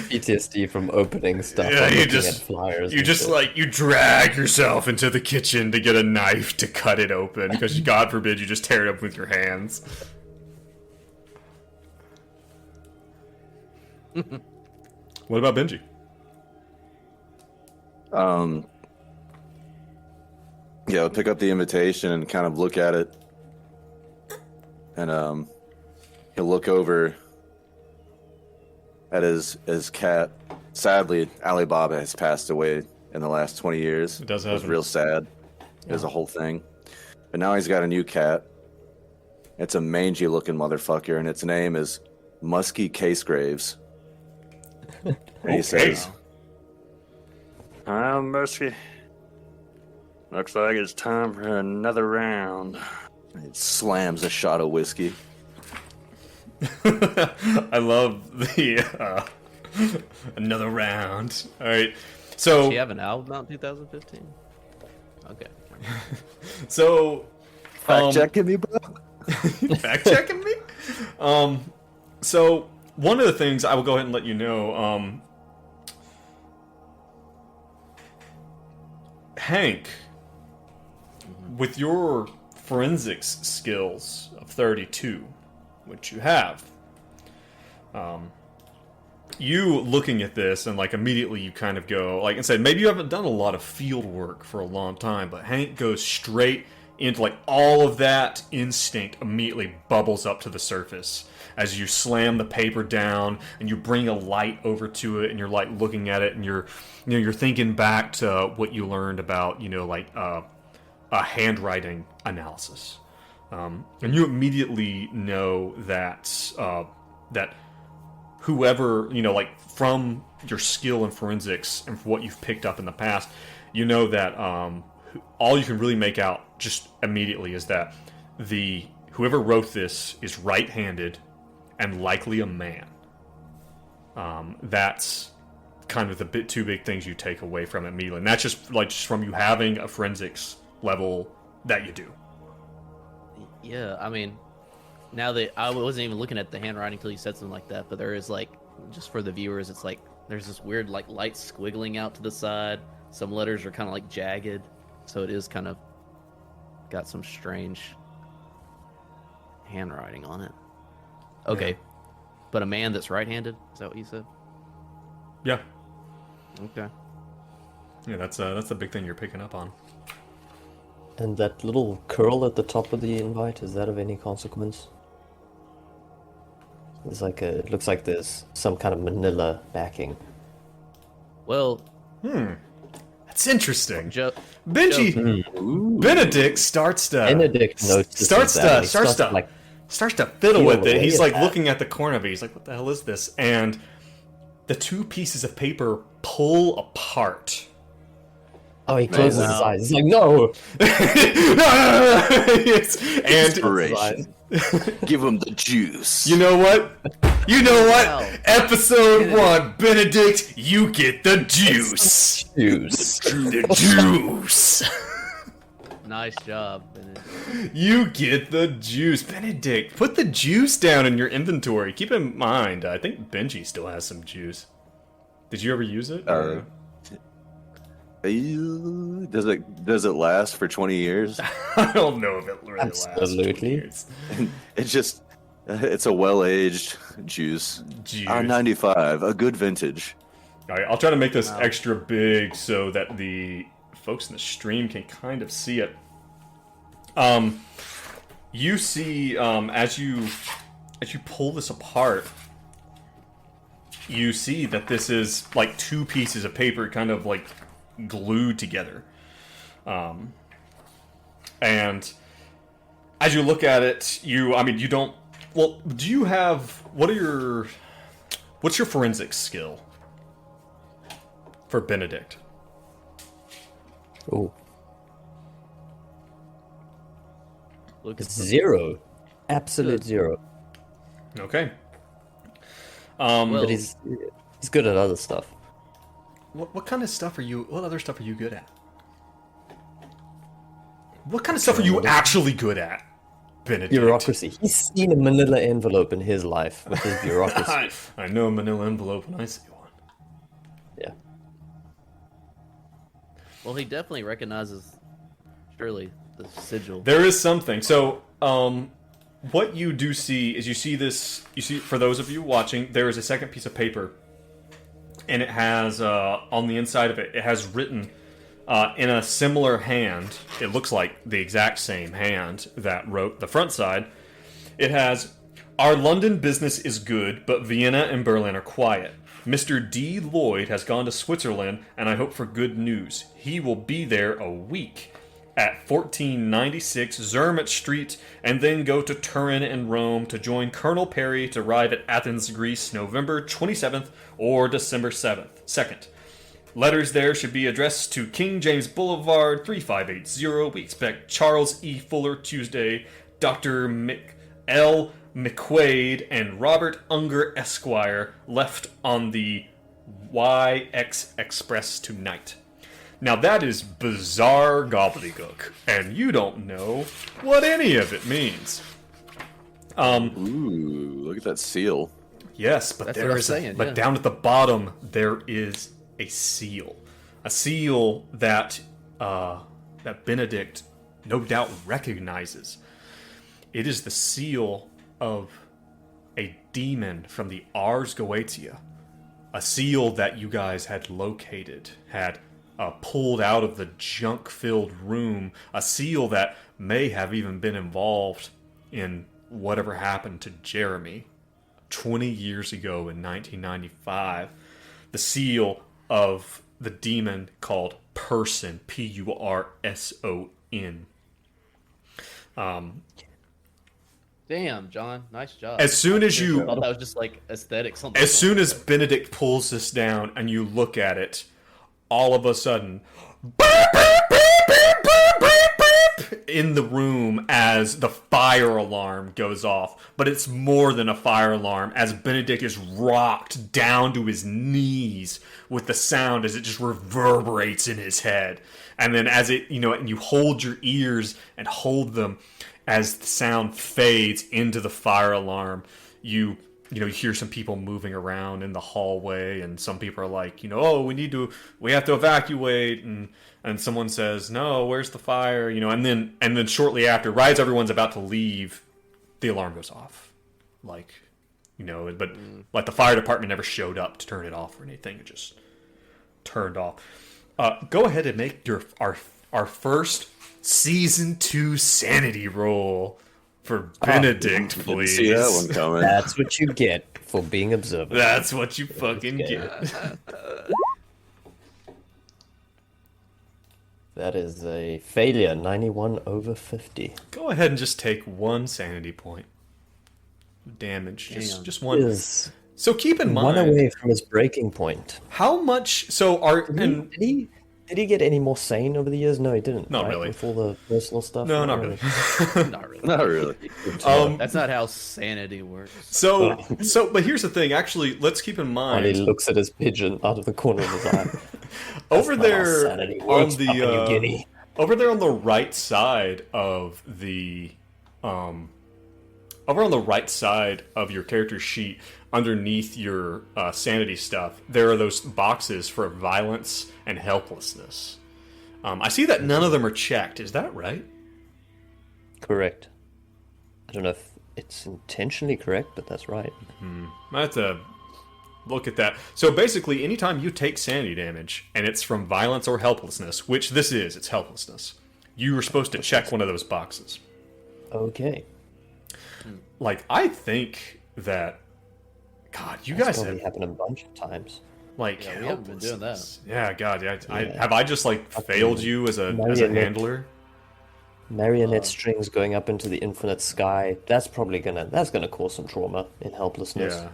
PTSD from opening stuff. Yeah, you just flyers. You drag yourself into the kitchen to get a knife to cut it open because God forbid you just tear it up with your hands. What about Benji? Yeah, I'll pick up the invitation and kind of look at it. And he'll look over at his cat. Sadly, Alibaba has passed away in the last 20 years. It does happen. It was real sad. It was a whole thing. But now he's got a new cat. It's a mangy looking motherfucker, and its name is Muskie Casegraves. And he says, "Hi, Muskie. Looks like it's time for another round." It slams a shot of whiskey. I love the another round. All right, so does she have an album out in 2015? Okay. So fact checking me, bro. Fact checking me. So one of the things I will go ahead and let you know, Hank, with your forensics skills of 32, which you have, you looking at this and like immediately you kind of go like and said maybe you haven't done a lot of field work for a long time, but Hank goes straight into like all of that instinct immediately bubbles up to the surface as you slam the paper down and you bring a light over to it and you're like looking at it and you're thinking back to what you learned about a handwriting analysis, and you immediately know that whoever, from your skill in forensics and from what you've picked up in the past, you know that all you can really make out just immediately is that whoever wrote this is right-handed and likely a man. That's kind of the two big things you take away from it immediately. And that's just from you having a forensics level that you do. Yeah, I mean, now that I wasn't even looking at the handwriting until you said something like that, but there is just for the viewers, it's like there's this weird light squiggling out to the side. Some letters are kind of jagged, so it is kind of got some strange handwriting on it. Okay, yeah. But a man that's right-handed, is that what you said? Yeah. Okay. Yeah, that's a big thing you're picking up on. And that little curl at the top of the invite, is that of any consequence? It's it looks like there's some kind of manila backing. Well, that's interesting. Benji, Benedict starts to fiddle with it. He's looking at the corner of it. He's like, "What the hell is this?" And the two pieces of paper pull apart. Oh, he closes his eyes. He's like, no! Inspiration. Give him the juice. You know what? Wow. Episode 1, Benedict, you get the juice. The juice. Nice job, Benedict. You get the juice. Benedict, put the juice down in your inventory. Keep in mind, I think Benji still has some juice. Did you ever use it? Does it last for 20 years? I don't know if it really lasts. Absolutely. It's a well-aged juice. 95, a good vintage. All right, I'll try to make this extra big so that the folks in the stream can kind of see it. You see, as you pull this apart, you see that this is two pieces of paper kind of glued together. And as you look at it, you don't... Well, do you have... What's your forensics skill for Benedict? Oh. It's 0. Absolute 0. Okay. But he's good at other stuff. What kind of stuff are you... What other stuff are you good at? What kind of stuff are you actually good at, Benedict? Bureaucracy. He's seen a manila envelope in his life with his bureaucracy. I know a manila envelope when I see one. Yeah. Well, he definitely recognizes, surely, the sigil. There is something. So, what you do see is you see, for those of you watching, there is a second piece of paper. And it has, on the inside of it, it has written in a similar hand. It looks like the exact same hand that wrote the front side. It has, "Our London business is good, but Vienna and Berlin are quiet. Mr. D. Lloyd has gone to Switzerland, and I hope for good news. He will be there a week at 1496 Zermatt Street, and then go to Turin and Rome to join Colonel Perry to arrive at Athens, Greece, November 27th or December 2nd. Letters there should be addressed to King James Boulevard, 3580. We expect Charles E. Fuller Tuesday, Dr. L. McQuaid, and Robert Unger Esquire left on the YX Express tonight." Now that is bizarre gobbledygook, and you don't know what any of it means. Ooh, look at that seal. Yes, but That's what I was saying, but yeah. down at the bottom there is a seal that that Benedict no doubt recognizes. It is the seal of a demon from the Ars Goetia, a seal that you guys had located, had pulled out of the junk-filled room, a seal that may have even been involved in whatever happened to Jeremy 20 years ago in 1995. The seal of the demon called Person, P-U-R-S-O-N. Damn, John, nice job. As soon as you... I thought that was just like aesthetics. As soon as Benedict pulls this down and you look at it, all of a sudden, in the room as the fire alarm goes off. But it's more than a fire alarm, as Benedict is rocked down to his knees with the sound as it just reverberates in his head. And then as it, and you hold your ears and hold them as the sound fades into the fire alarm, you hear some people moving around in the hallway, and some people are like, oh, we have to evacuate, and someone says, no, where's the fire? And then shortly after, right as everyone's about to leave, the alarm goes off. But like the fire department never showed up to turn it off or anything. It just turned off. Go ahead and make our first Season 2 sanity roll for Benedict, please. See that one coming. That's what you get for being observant. That's what you fucking get. That is a failure, 91 over 50. Go ahead and just take one sanity point damage. Just one. So keep in mind, one away from his breaking point. How much? So Did he get any more sane over the years? No, he didn't. Not really. With all the personal stuff. No, not really. Not really. Not really. That's not how sanity works. So, but here's the thing. Actually, let's keep in mind. And he looks at his pigeon out of the corner of his eye. Over there on the over there on the right side of the over on the right side of your character sheet, underneath your sanity stuff, there are those boxes for violence and helplessness. I see that none of them are checked. Is that right? Correct. I don't know if it's intentionally correct, but that's right. I have to look at that. So basically, anytime you take sanity damage, and it's from violence or helplessness, which this is, it's helplessness, you are supposed to check one of those boxes. Okay. I think that... God, you That's guys probably happened a bunch of times. We haven't been doing that. Yeah, God, yeah. Have I just failed you as a handler? Marionette strings going up into the infinite sky. That's probably gonna cause some trauma in helplessness. Yeah.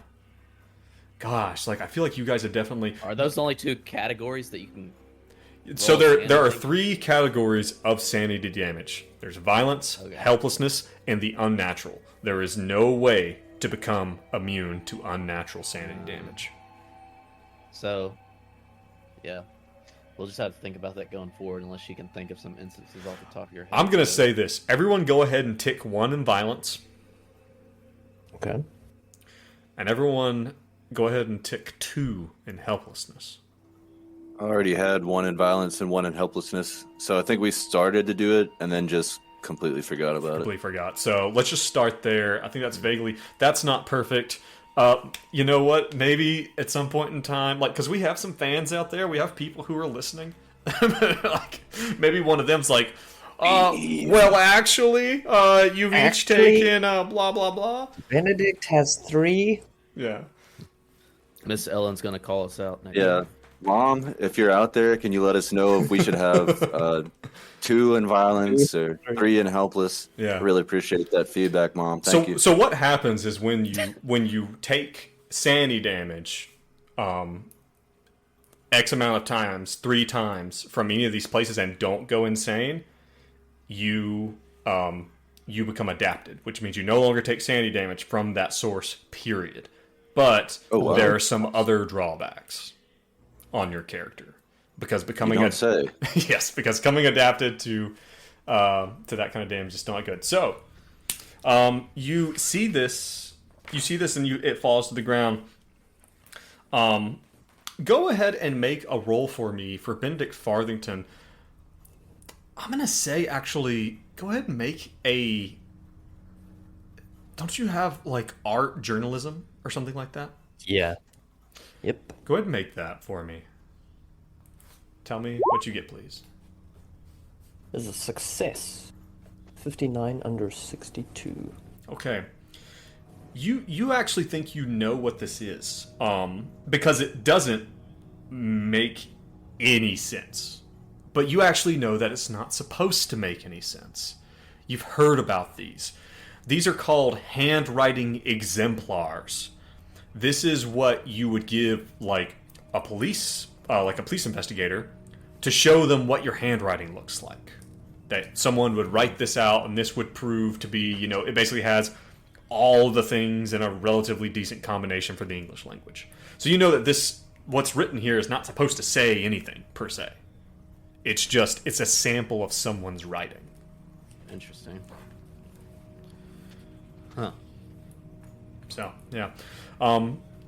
Gosh, I feel like you guys have definitely... Are those the only two categories that you can... So there are 3 categories of sanity damage. There's violence, helplessness, and the unnatural. There is no way to become immune to unnatural sanity damage. So, yeah. We'll just have to think about that going forward, unless you can think of some instances off the top of your head. I'm going to say this. Everyone go ahead and tick 1 in violence. Okay. And everyone go ahead and tick 2 in helplessness. I already had 1 in violence and 1 in helplessness. So I think we started to do it and then just completely forgot about it. Completely forgot. So let's just start there. I think that's not perfect. You know what? Maybe at some point in time, because we have some fans out there, we have people who are listening. Maybe one of them's like, well, actually, you've each taken blah, blah, blah. Benedict has 3. Yeah. Miss Ellen's going to call us out next Yeah. time. Mom, if you're out there, can you let us know if we should have 2 in violence or 3 in helpless? Yeah. I really appreciate that feedback, Mom. Thank you. So what happens is when you take sanity damage, X amount of times, 3 times from any of these places and don't go insane, you become adapted, which means you no longer take sanity damage from that source, period. But there are some other drawbacks on your character, because becoming yes, because coming adapted to that kind of damage is not good. So you see this you see this and it falls to the ground. Go ahead and make a roll for me for Benedict Farthington. I'm gonna say, actually, go ahead and make a... Don't you have, like, art journalism or something like that? Yeah. Yep. Go ahead and make that for me. Tell me what you get, please. There's a success. 59 under 62. Okay. You actually think you know what this is, because it doesn't make any sense. But you actually know that it's not supposed to make any sense. You've heard about these. These are called handwriting exemplars. This is what you would give, like a police investigator, to show them what your handwriting looks like. That someone would write this out, and this would prove to be, it basically has all the things in a relatively decent combination for the English language. So you know that what's written here is not supposed to say anything, per se. It's a sample of someone's writing. Interesting. Huh. So, yeah.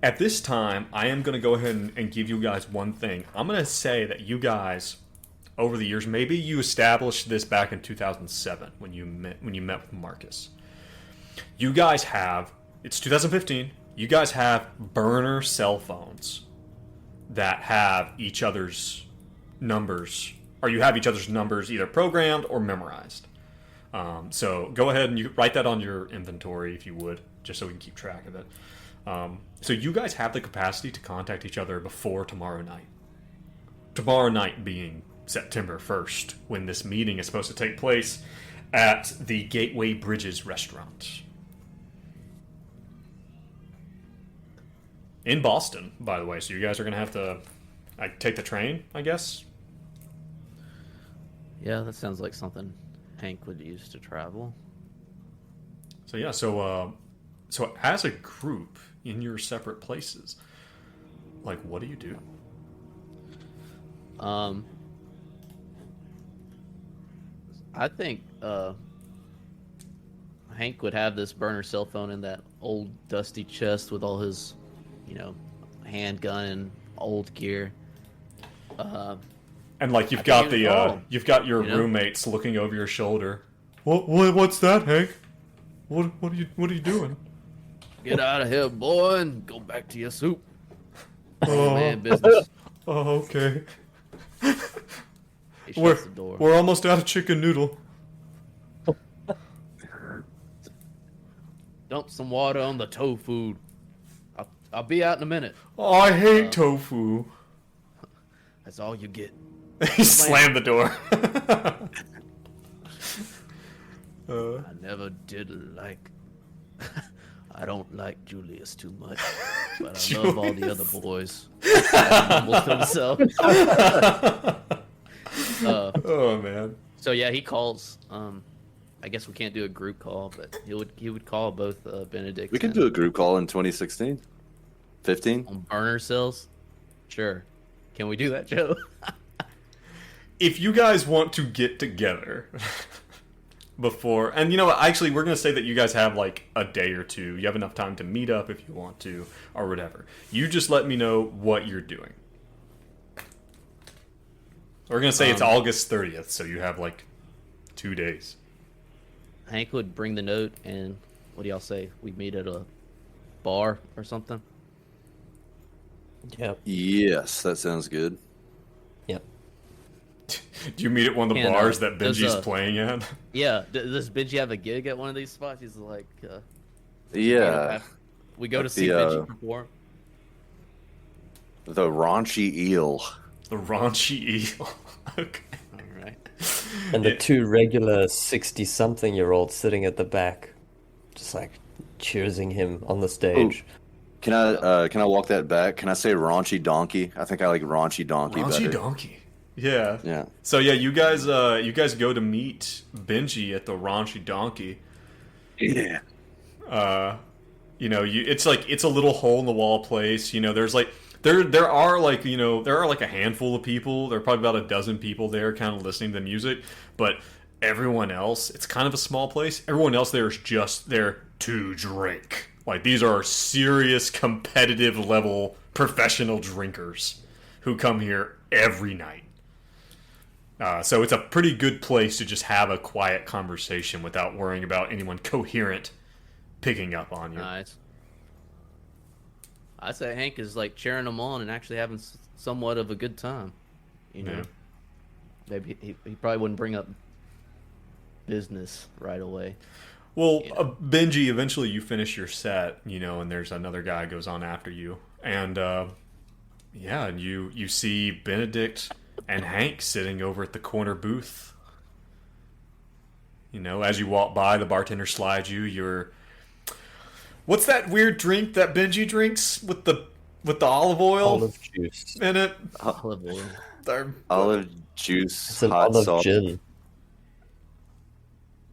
At this time, I am going to go ahead and give you guys one thing. I'm going to say that you guys, over the years, maybe you established this back in 2007 when you met with Marcus. You guys have, it's 2015, you guys have burner cell phones that have each other's numbers, or you have each other's numbers either programmed or memorized. So go ahead and you write that on your inventory if you would, just so we can keep track of it. So you guys have the capacity to contact each other before tomorrow night. Tomorrow night being September 1st, when this meeting is supposed to take place at the Gateway Bridges restaurant. In Boston, by the way, so you guys are going to have to take the train, I guess? Yeah, that sounds like something Hank would use to travel. So yeah, so as a group in your separate places, like, what do you do? I think Hank would have this burner cell phone in that old dusty chest with all his, handgun and old gear. And like you've got your roommates looking over your shoulder. What's that, Hank? What are you doing? Get out of here, boy, and go back to your soup. Oh, man, business. Oh, okay. He shuts the door. We're almost out of chicken noodle. Dump some water on the tofu. I'll be out in a minute. Oh, I hate tofu. That's all you get. He slammed the door. I never did like... I don't like Julius too much, but I love all the other boys. Mumbles to himself. Oh, man. So, yeah, he calls... I guess we can't do a group call, but he would call both Benedict. We could do a group call in 2016, 15 on burner cells. Sure, can we do that, Joe? If you guys want to get together before, and actually, we're gonna say that you guys have like a day or two. You have enough time to meet up if you want to, or whatever. You just let me know what you're doing. We're gonna say it's August 30th, so you have like 2 days. Hank would bring the note, and what do y'all say? We meet at a bar or something? Yep. Yes, that sounds good. Yep. Do you meet at one of the bars that Benji's playing at? Yeah. Does Benji have a gig at one of these spots? He's like... yeah. We go to see Benji perform. The Raunchy Eel. The Raunchy Eel. Okay. All right. And the two regular 60-something-year-olds sitting at the back, just like cheersing him on the stage. Ooh. Can I walk that back? Can I say Raunchy Donkey? I think I like Raunchy Donkey better. Raunchy Donkey. Yeah. Yeah. So yeah, you guys go to meet Benji at the Raunchy Donkey. Yeah. It's a little hole in the wall place. There's like there are a handful of people. There are probably about a dozen people there, kind of listening to the music. But everyone else, it's kind of a small place. Everyone else there is just there to drink. Like, these are serious competitive level professional drinkers who come here every night. So it's a pretty good place to just have a quiet conversation without worrying about anyone coherent picking up on you. Nice. I say Hank is like cheering them on and actually having somewhat of a good time. You know, maybe he probably wouldn't bring up business right away. Well, Benji, eventually you finish your set, you know, and there's another guy goes on after you, and and you see Benedict and Hank sitting over at the corner booth. You know, as you walk by, the bartender slides you. What's that weird drink that Benji drinks with the olive oil? Olive juice in it. Olive oil. Olive juice, it's an hot olive sauce. gin.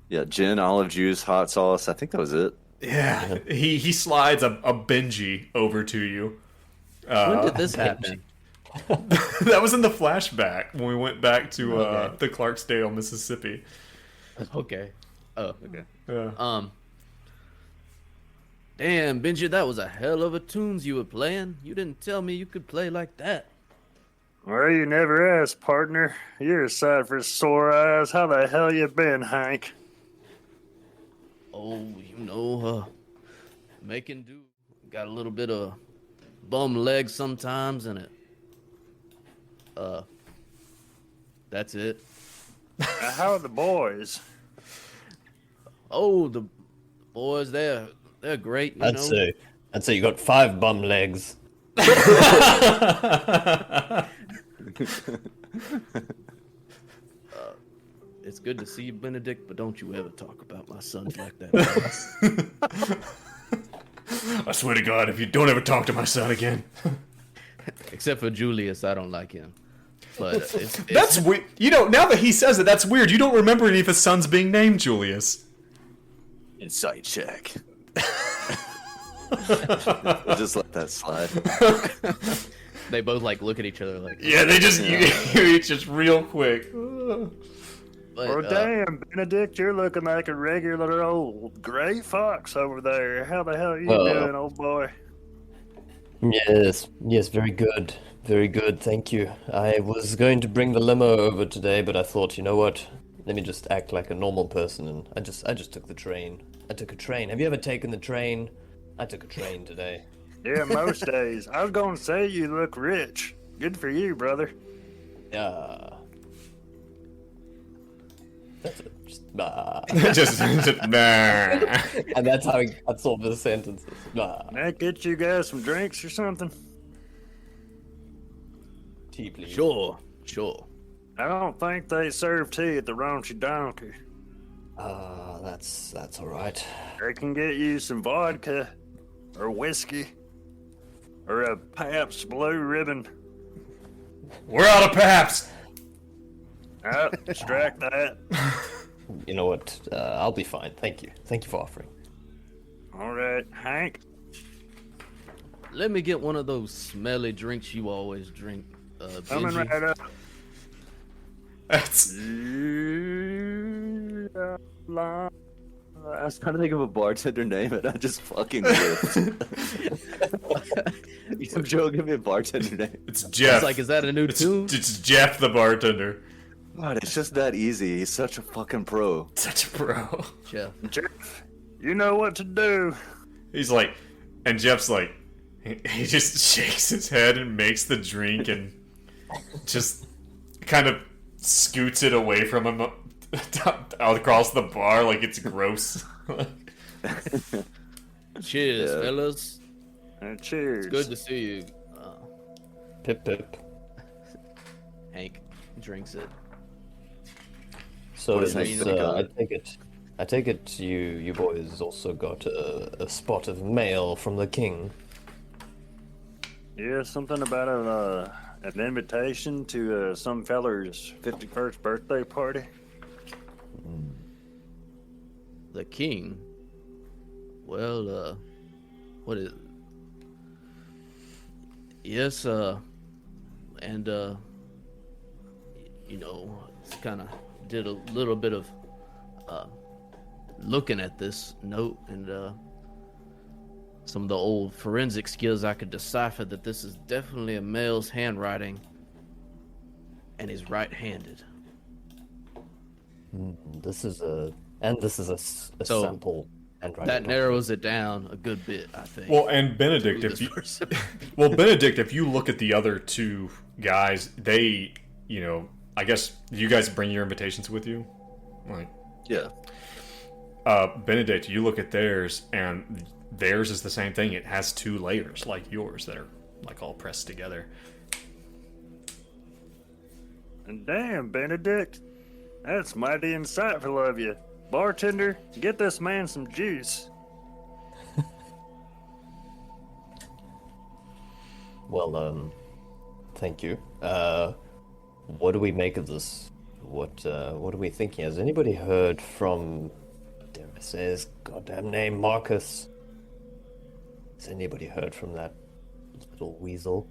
Yeah, gin, olive juice, hot sauce. I think that was it. Yeah, he slides a Benji over to you. When did this happen? That was in the flashback when we went back to the Clarksdale, Mississippi. Okay. Oh, okay. Yeah. Damn, Benji, that was a hell of a tunes you were playing. You didn't tell me you could play like that. Well, you never asked, partner. You're a sight for sore eyes. How the hell you been, Hank? Oh, you know, making do. Got a little bit of bum legs sometimes, and that's it. How are the boys? Oh, the boys, they're great. You know? I'd say you got 5 bum legs. It's good to see you, Benedict, but don't you ever talk about my sons like that. I swear to God, if you don't ever talk to my son again. Except for Julius, I don't like him. But That's weird. You know, now that he says it, that's weird. You don't remember any of his sons being named Julius. Insight check. Just let that slide. They both like look at each other like. Yeah, they just you each just real quick. But, Well, damn, Benedict, you're looking like a regular old gray fox over there. How the hell are you doing, old boy? Yes, very good. Very good, thank you. I was going to bring the limo over today, but I thought, you know what? Let me just act like a normal person, and I just took the train. I took a train. Have you ever taken the train? I took a train today. Yeah, most days. I was going to say you look rich. Good for you, brother. That's it. just nah. And that's how he cuts all the sentences. That get you guys some drinks or something? Tea, please. Sure. I don't think they serve tea at the Raunchy Donkey. That's all right. They can get you some vodka, or whiskey, or a Pabst Blue Ribbon. We're out of Pabst. Extract that. You know what? I'll be fine. Thank you. Thank you for offering. All right, Hank. Let me get one of those smelly drinks you always drink, Coming Benji. right up. That's I was trying to think of a bartender name, and I just fucking whiffed. Joe, give me a bartender name. it's Jeff. It's like, is that a new tune? It's Jeff the bartender. God, it's just that easy. He's such a fucking pro. Such a pro. Jeff. Jeff, you know what to do. He's like, and Jeff's like, he just shakes his head and makes the drink and just kind of scoots it away from him out across the bar like it's gross. Cheers, Yeah. fellas. Cheers. Good to see you. Pip pip. Hank drinks it. So What it's, does Hank think? I take it you boys also got a spot of mail from the king. Yeah, something about an invitation to some feller's 51st birthday party. The king? Well, what is... Yes, and, you know, kind of did a little bit of, looking at this note, and, some of the old forensic skills, I could decipher that this is definitely a male's handwriting, and he's right-handed. This is a sample handwriting. That narrows it down a good bit, I think. Well, and Benedict, if you look at the other two guys, they, I guess you guys bring your invitations with you, like. Yeah. Benedict, you look at theirs, and theirs is the same thing. It has 2 layers, like yours, that are like all pressed together. And damn, Benedict, that's mighty insightful of you. Bartender, get this man some juice. Well, thank you. What do we make of this? What are we thinking? Has anybody heard from, dare I say his goddamn name, Marcus? Has anybody heard from that little weasel?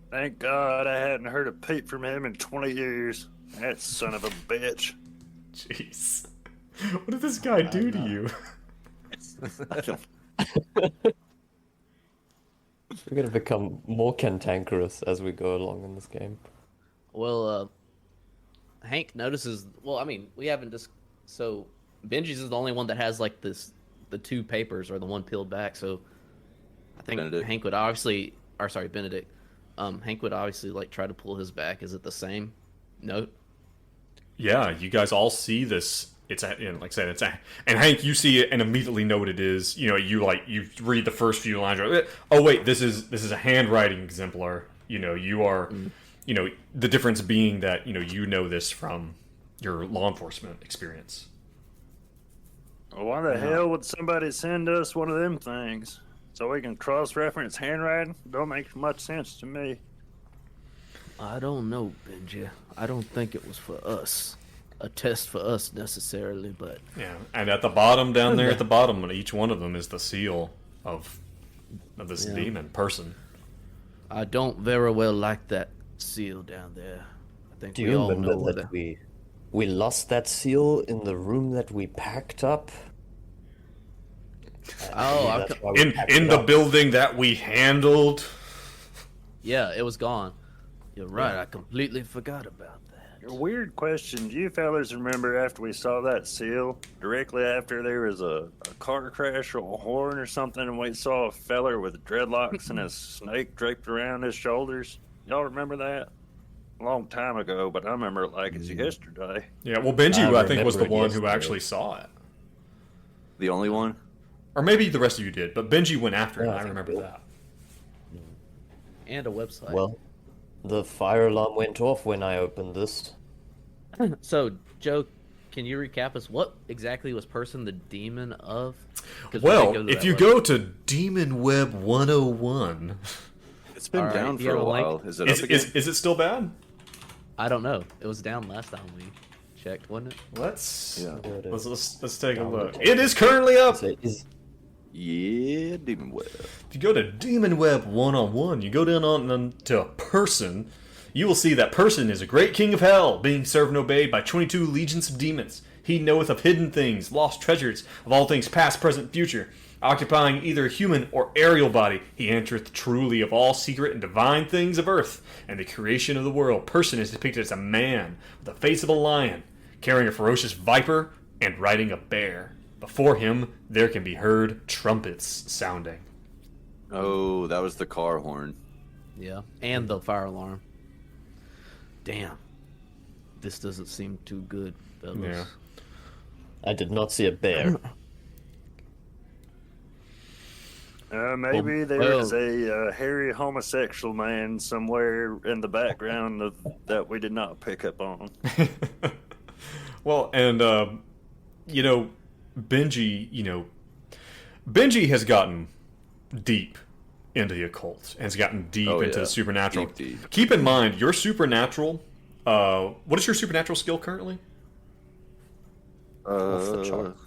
Thank God I hadn't heard a peep from him in 20 years. That son of a bitch. Jeez. What did this guy do to you? We're gonna become more cantankerous as we go along in this game. Well, Hank notices. Well, I mean, we haven't just. So Benji's is the only one that has like the 2 papers or the one peeled back. So I think Benedict. Hank would obviously, or sorry, Benedict. Hank would obviously like try to pull his back. Is it the same note? Yeah, you guys all see this. It's like I said, and Hank, you see it and immediately know what it is. You read the first few lines. Oh wait, this is a handwriting exemplar. You are, the difference being that you know this from your law enforcement experience. Well, why the hell would somebody send us one of them things? So we can cross-reference handwriting? Don't make much sense to me. I don't know, Benji. I don't think it was for us. A test for us necessarily, but Yeah, and at the bottom, down there at the bottom of each one of them is the seal of this demon person. I don't very well like that seal down there. I think Do we you all know remember that we lost that seal in the room that we packed up? Oh, That's why we packed In it the up. building that we handled. yeah, it was gone. You're right. I completely forgot about that. A weird question. Do you fellas remember after we saw that seal, directly after there was a car crash or a horn or something, and we saw a feller with dreadlocks and a snake draped around his shoulders? Y'all remember that? A long time ago, but I remember it like it's yesterday. Yeah, well, Benji, I think, was the remember it one who yesterday. actually saw it. The only one? Or maybe the rest of you did, but Benji went after it, Yeah, and I I think remember so. that. And a website. Well, the fire alarm went off when I opened this. So, Joe, can you recap us what exactly was person the demon of? 'Cause we didn't Well, go to if that you website. go to Demon Web 101, It's been All right, down do for you a have a link? while. Is it up again? is it still bad? I don't know. It was down last time we checked, wasn't it? Let's Yeah. let's take a look. It is currently up. So is Yeah, Demon Web. If you go to Demon Web 101, you go down on to person, you will see that person is a great king of hell, being served and obeyed by 22 legions of demons. He knoweth of hidden things, lost treasures, of all things past, present, future. Occupying either a human or aerial body, he entereth truly of all secret and divine things of earth and the creation of the world. Person is depicted as a man with the face of a lion, carrying a ferocious viper and riding a bear. Before him, there can be heard trumpets sounding. Oh, that was the car horn. Yeah. And the fire alarm. Damn. This doesn't seem too good, fellas. Yeah. I did not see a bear. Maybe there well- is a hairy homosexual man somewhere in the background that we did not pick up on. Well, and Benji has gotten deep into the occult and has gotten deep Oh, into yeah. the supernatural. Deep. Keep in mind, your supernatural. What is your supernatural skill currently? What's the chart?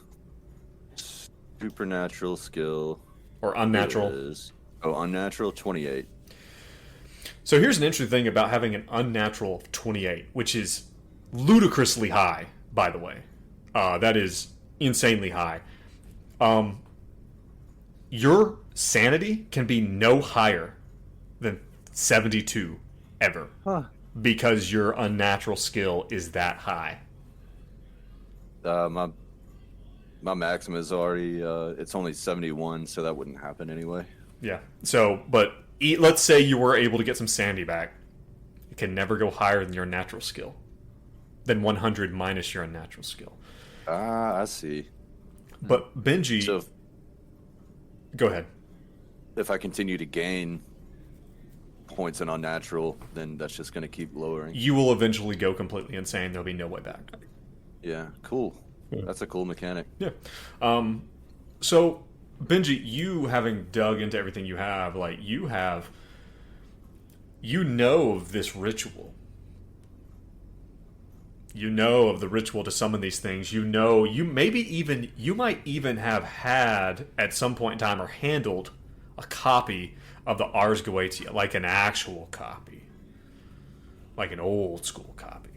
Supernatural skill Or unnatural? is unnatural 28. So here's an interesting thing about having an unnatural of 28, which is ludicrously high, by the way. That is insanely high. Your sanity can be no higher than 72 ever. Huh. Because your unnatural skill is that high. My maximum is already it's only 71, so that wouldn't happen anyway. Yeah. So, but let's say you were able to get some sanity back. It can never go higher than your natural skill. Than 100 minus your unnatural skill. Ah, I see. But Benji, So go ahead. if I continue to gain points in unnatural, then that's just going to keep lowering. You will eventually go completely insane. There'll be no way back. Yeah, cool. That's a cool mechanic. Yeah. So, Benji, you having dug into everything you have, like, you know of this ritual. You know of the ritual to summon these things. You know, you might even have had, at some point in time, or handled a copy of the Ars Goetia, like an actual copy. Like an old school copy.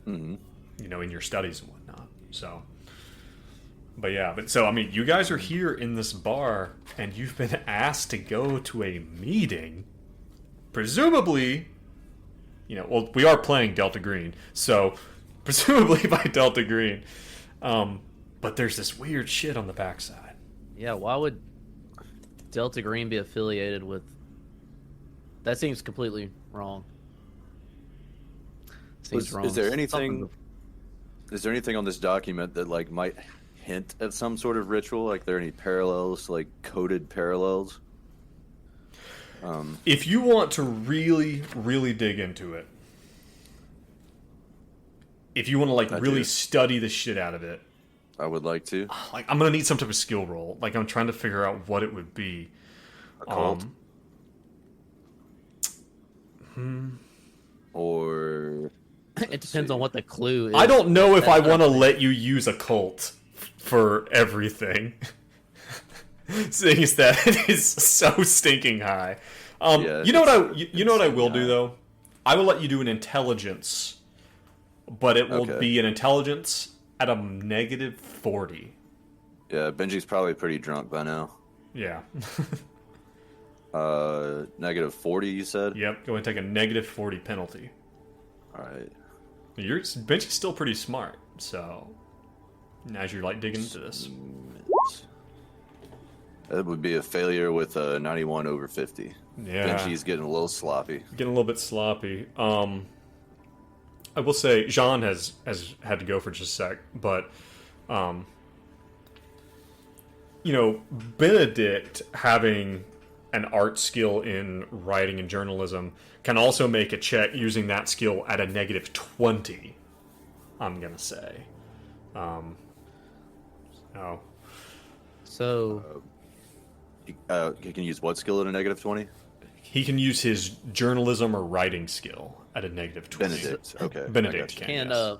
Mm-hmm. You know, in your studies and whatnot. So, so, I mean, you guys are here in this bar, and you've been asked to go to a meeting. Presumably, well, we are playing Delta Green, so presumably by Delta Green. But there's this weird shit on the backside. Yeah, why would Delta Green be affiliated with... That seems completely wrong. Seems wrong. Is there anything on this document that like might hint at some sort of ritual? Like, there any parallels, like coded parallels? If you want to really, really dig into it, if you want to like really study the shit out of it, I would like to. Like, I'm gonna need some type of skill roll. Like, I'm trying to figure out what it would be. A cult? Or It depends on what the clue is. I don't know if I want to let you use a cult for everything. Seeing as that it is so stinking high. Yeah, you know what I will do though? I will let you do an intelligence, but it will be an intelligence at a -40. Yeah, Benji's probably pretty drunk by now. Yeah. -40, you said? Yep. Go ahead and take a -40 penalty. All right. Benji's still pretty smart, so as you're like digging into this. That would be a failure with a 91 over 50. Yeah. Benji's getting a little sloppy. Getting a little bit sloppy. I will say Jean has had to go for just a sec, but Benedict having an art skill in writing and journalism can also make a check using that skill at a -20. I'm gonna say. So He can use what skill at a -20? He can use his journalism or writing skill at a -20. Benedict. Okay. Benedict can yes.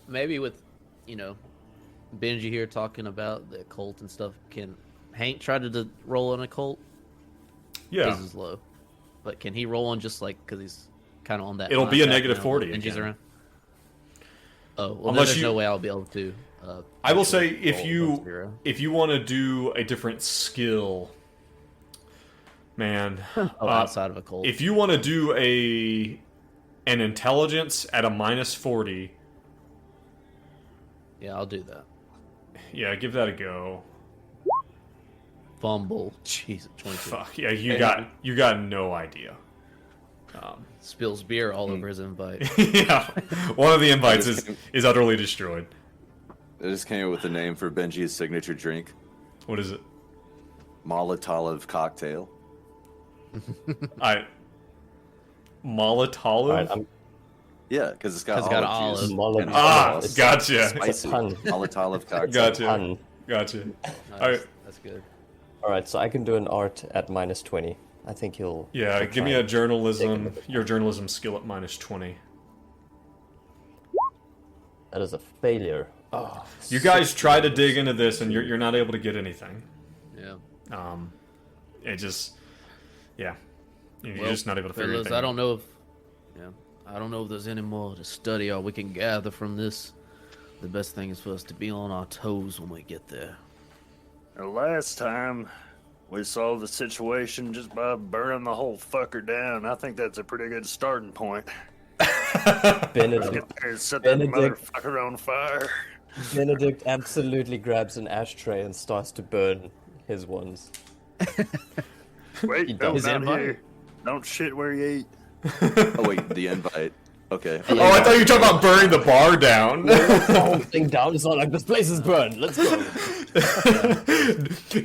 maybe with Benji here talking about the occult and stuff, can Hank try to roll an occult? Yeah. His is low. But can he roll on just like, because he's kind of on that... It'll be a mindset -40 now, Benji's again. around? Oh, well, Unless there's you- no way I'll be able to... I will say roll above 0. if you want to do a different skill, man. Outside of occult. If you want to do an intelligence at a -40, Yeah, I'll do that. yeah, give that a go. Fumble. Jeez, 22. Fuck yeah, you got no idea. Spills beer all over his invite. Yeah, one of the invites is utterly destroyed. I just came up with the name for Benji's signature drink. What is it? Molotov cocktail. Molotov? Right, Yeah, because it's got olive. juice. Molotov. and It's gotcha. Spicy. pun. Molotov cocktail. Gotcha. Pun. Gotcha. Nice. All right. That's good. All right, so I can do an art at -20. I think he'll. Yeah, he'll give me try a and journalism, take it. your journalism skill at -20. That is a failure. Oh, You guys try to dig into this, and you're not able to get anything. Yeah. It just, yeah, you're Well, just not able to figure fellas, anything. I don't know if there's any more to study or we can gather from this. The best thing is for us to be on our toes when we get there. Last time we solve the situation just by burning the whole fucker down. I think that's a pretty good starting point. Benedict, Get there and set that motherfucker on fire. Benedict absolutely grabs an ashtray and starts to burn his ones. Wait, no, not here. Don't shit where you eat. Oh wait, the invite. Okay. Oh, I thought you were talking about burning the bar down. The whole thing down. It's not like this place is burned. Let's go.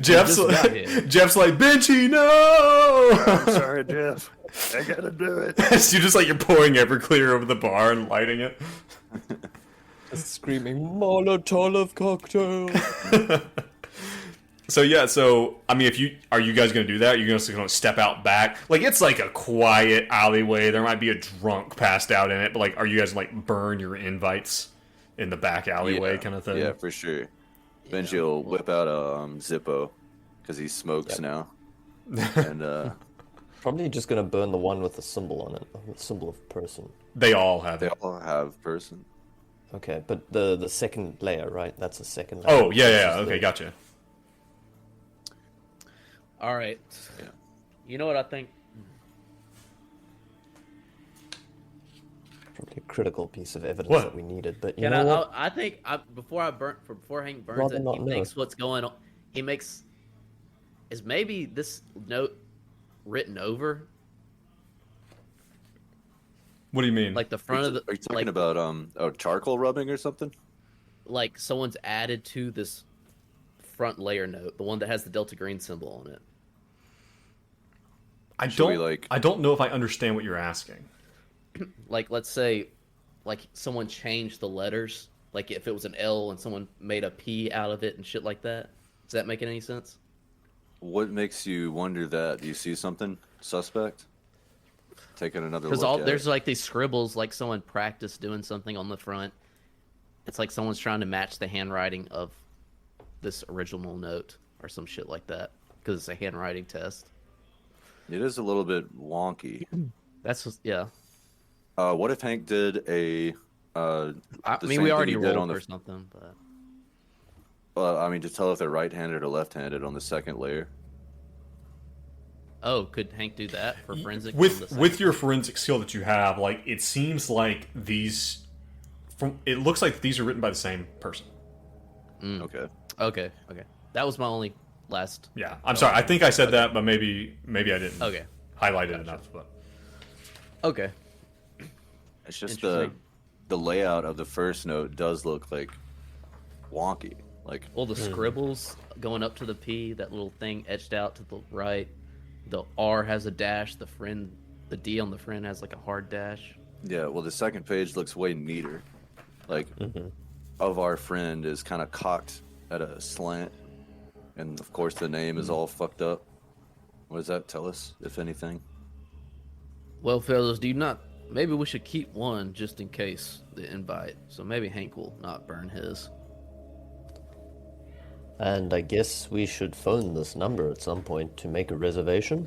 Jeff's like, Benji, no! I'm sorry, Jeff. I gotta do it. So you're pouring Everclear over the bar and lighting it. Just screaming Molotov cocktail. So I mean, are you guys gonna do that? You're gonna step out back? Like, it's like a quiet alleyway. There might be a drunk passed out in it, but like, are you guys burn your invites in the back alleyway kind of thing? Yeah, for sure. Benji will whip out a Zippo because he smokes now, and probably just gonna burn the one with the symbol on it, the symbol of person. They all have. They all have person. Okay, but the second layer, right? That's the second layer. Oh yeah. Okay, gotcha. All right. Yeah. You know what I think? Probably a critical piece of evidence that we needed, but you know what? I think before Hank burns it, he thinks what's going on. He makes is maybe this note written over. What do you mean? Like the front of the. Are you talking about charcoal rubbing or something? Like someone's added to this front layer note, the one that has the Delta Green symbol on it. I don't know if I understand what you're asking. Like, let's say, like someone changed the letters. Like if it was an L and someone made a P out of it and shit like that. Does that make any sense? What makes you wonder that? Do you see something suspect? Taking another look because there's like these scribbles, like someone practiced doing something on the front. It's like someone's trying to match the handwriting of this original note or some shit like that because it's a handwriting test. It is a little bit wonky. That's just, yeah. What if Hank did a? I mean, we already rolled or something, but. I mean, to tell if they're right-handed or left-handed on the second layer. Oh, could Hank do that for forensic? With your forensic skill that you have, like, it seems like it looks like these are written by the same person. Okay. That was my only last. Yeah, I'm sorry. I think I said that, but maybe I didn't. Okay. Highlight it enough, but. Okay. It's just the layout of the first note does look like wonky. Like, well, the scribbles going up to the P, that little thing etched out to the right. The R has a dash. The D on the friend has like a hard dash. Yeah, well, the second page looks way neater. Like, of our friend is kind of cocked at a slant. And, of course, the name is all fucked up. What does that tell us, if anything? Well, fellas, maybe we should keep one just in case the invite. So maybe Hank will not burn his. And I guess we should phone this number at some point to make a reservation.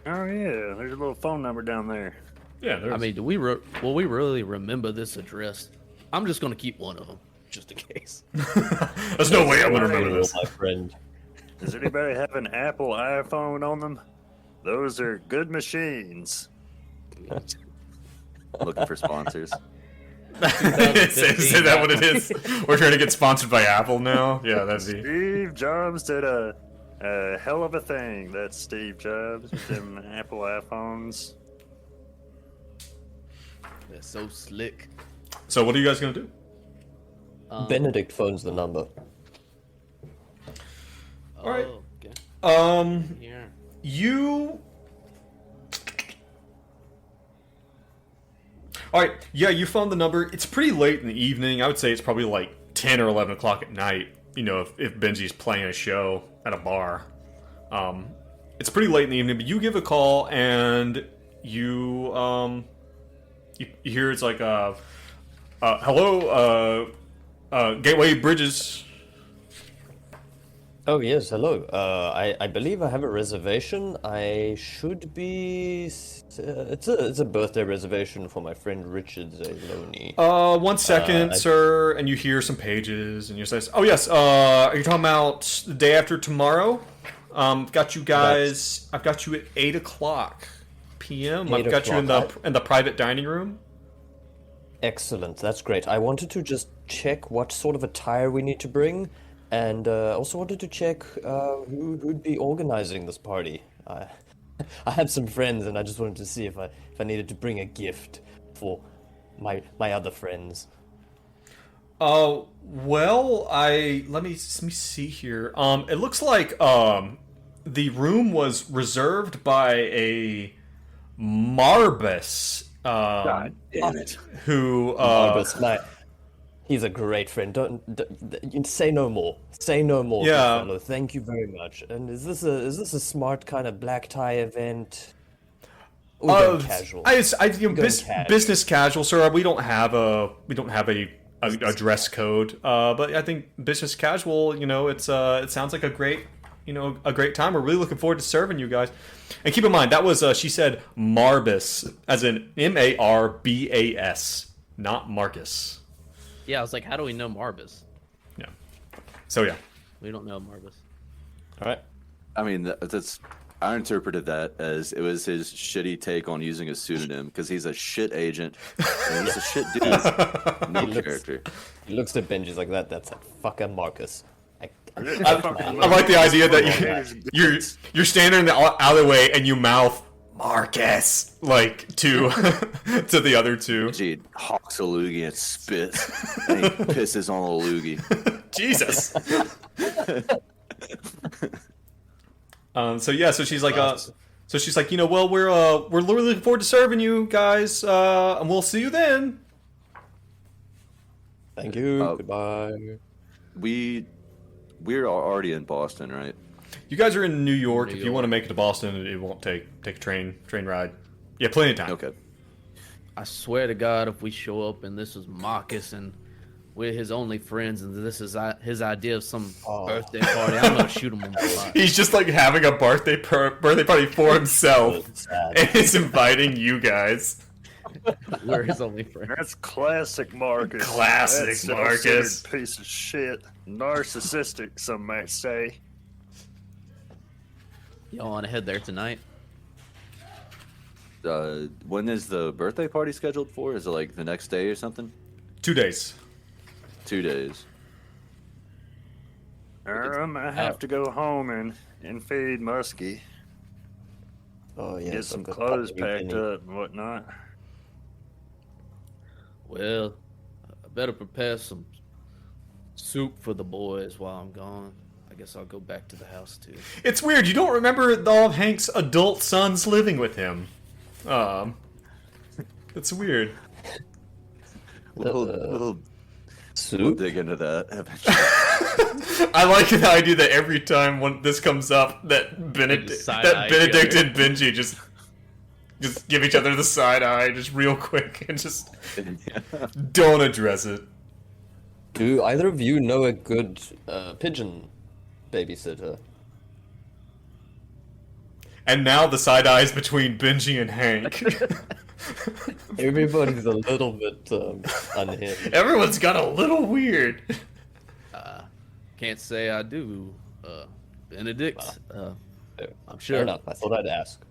Oh yeah, there's a little phone number down there. Yeah, there's... I mean, will we really remember this address? I'm just gonna keep one of them, just in case. There's no way I'm gonna remember this. My friend. Does anybody have an Apple iPhone on them? Those are good machines. Looking for sponsors. Is that what it is? We're trying to get sponsored by Apple now? Yeah, that'd be... Steve Jobs did a hell of a thing. That's Steve Jobs with them Apple iPhones. They're so slick. So what are you guys going to do? Benedict phones the number. All right. Okay. Yeah. You... Alright, yeah, you phoned the number. It's pretty late in the evening. I would say it's probably like 10 or 11 o'clock at night, you know, if Benji's playing a show at a bar. It's pretty late in the evening, but you give a call and you hear it's like, hello, Gateway Bridges. Oh yes, hello. I believe I have a reservation. I should be. It's a birthday reservation for my friend Richard Zaloni. 1 second, sir. And you hear some pages, and you say, "Oh yes. Are you talking about the day after tomorrow?" Got you guys. I've got you at 8:00 p.m. I've got you in the private dining room. Excellent. That's great. I wanted to just check what sort of attire we need to bring, and also wanted to check who'd be organizing this party. I had some friends, and I just wanted to see if I needed to bring a gift for my other friends. Well, let me see here. It looks like the room was reserved by a Marbus. God damn it! Who? Marbus, he's a great friend. Don't say no more. Say no more, Yeah. fellow. Thank you very much. And is this a smart kind of black tie event? Casual. Business casual, sir. We don't have a dress code. But I think business casual. It sounds like a great time. We're really looking forward to serving you guys. And keep in mind that was she said Marbus, as in Marbas, not Marcus. Yeah, I was like, how do we know Marbus? Yeah. So yeah. We don't know Marbus. All right. I mean, I interpreted that as it was his shitty take on using a pseudonym because he's a shit agent and he's a shit dude. No character. He looks at Benji like that. That's a fucking Marcus. I like the idea that you're standing in the alleyway and you mouth Marcus like to to the other two. Gee, hawks a loogie and spits and he pisses on a loogie. Jesus. So she's like, well, we're really looking forward to serving you guys, and we'll see you then. Thank you. Goodbye. We're already in Boston, right? You guys are in New York. If you want to make it to Boston, it won't take a train ride. Yeah, plenty of time. Okay. I swear to God, if we show up and this is Marcus and we're his only friends and this is his idea of some birthday party, I'm gonna shoot him on the line. He's just like having a birthday party for himself, and he's inviting you guys. We're his only friends. That's classic Marcus. Classic Marcus. Piece of shit. Narcissistic, some might say. Y'all want to head there tonight? When is the birthday party scheduled for? Is it like the next day or something? 2 days. 2 days. I have to go home and feed Muskie. Oh yeah. Get some clothes packed up and whatnot. Well, I better prepare some soup for the boys while I'm gone. I guess I'll go back to the house too. It's weird. You don't remember all of Hank's adult sons living with him. It's weird. We'll dig into that eventually. I like the idea that every time when this comes up, that Benedict and Benji just give each other the side eye just real quick and just don't address it. Do either of you know a good pigeon babysitter? And now the side eyes between Benji and Hank. Everybody's a little bit unhinged. Everyone's got a little weird. Can't say I do. Benedict, I'm sure. Fair enough. I thought I'd ask.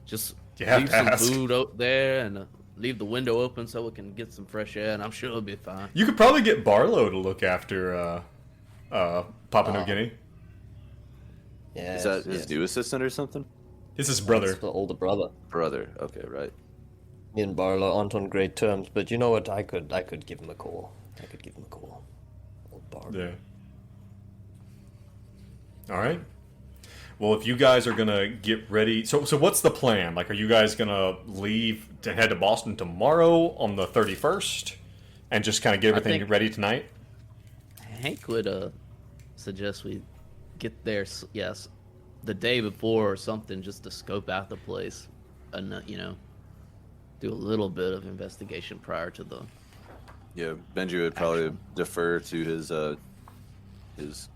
Just You have leave to some ask. food out there and leave the window open so we can get some fresh air, and I'm sure it'll be fine. You could probably get Barlow to look after Papua New Guinea. Yeah. Is that his new assistant or something? It's his brother. It's the older brother. Brother. Okay, right. Me and Barlow aren't on great terms, but you know what? I could give him a call. Old Barlow. Yeah. All right. Well, if you guys are gonna get ready, so what's the plan? Like, are you guys gonna leave to head to Boston tomorrow on the 31st, and just kind of get everything ready tonight? Hank would suggest we get there, yes, the day before or something, just to scope out the place, and do a little bit of investigation prior to the. Yeah, Benji would probably defer to his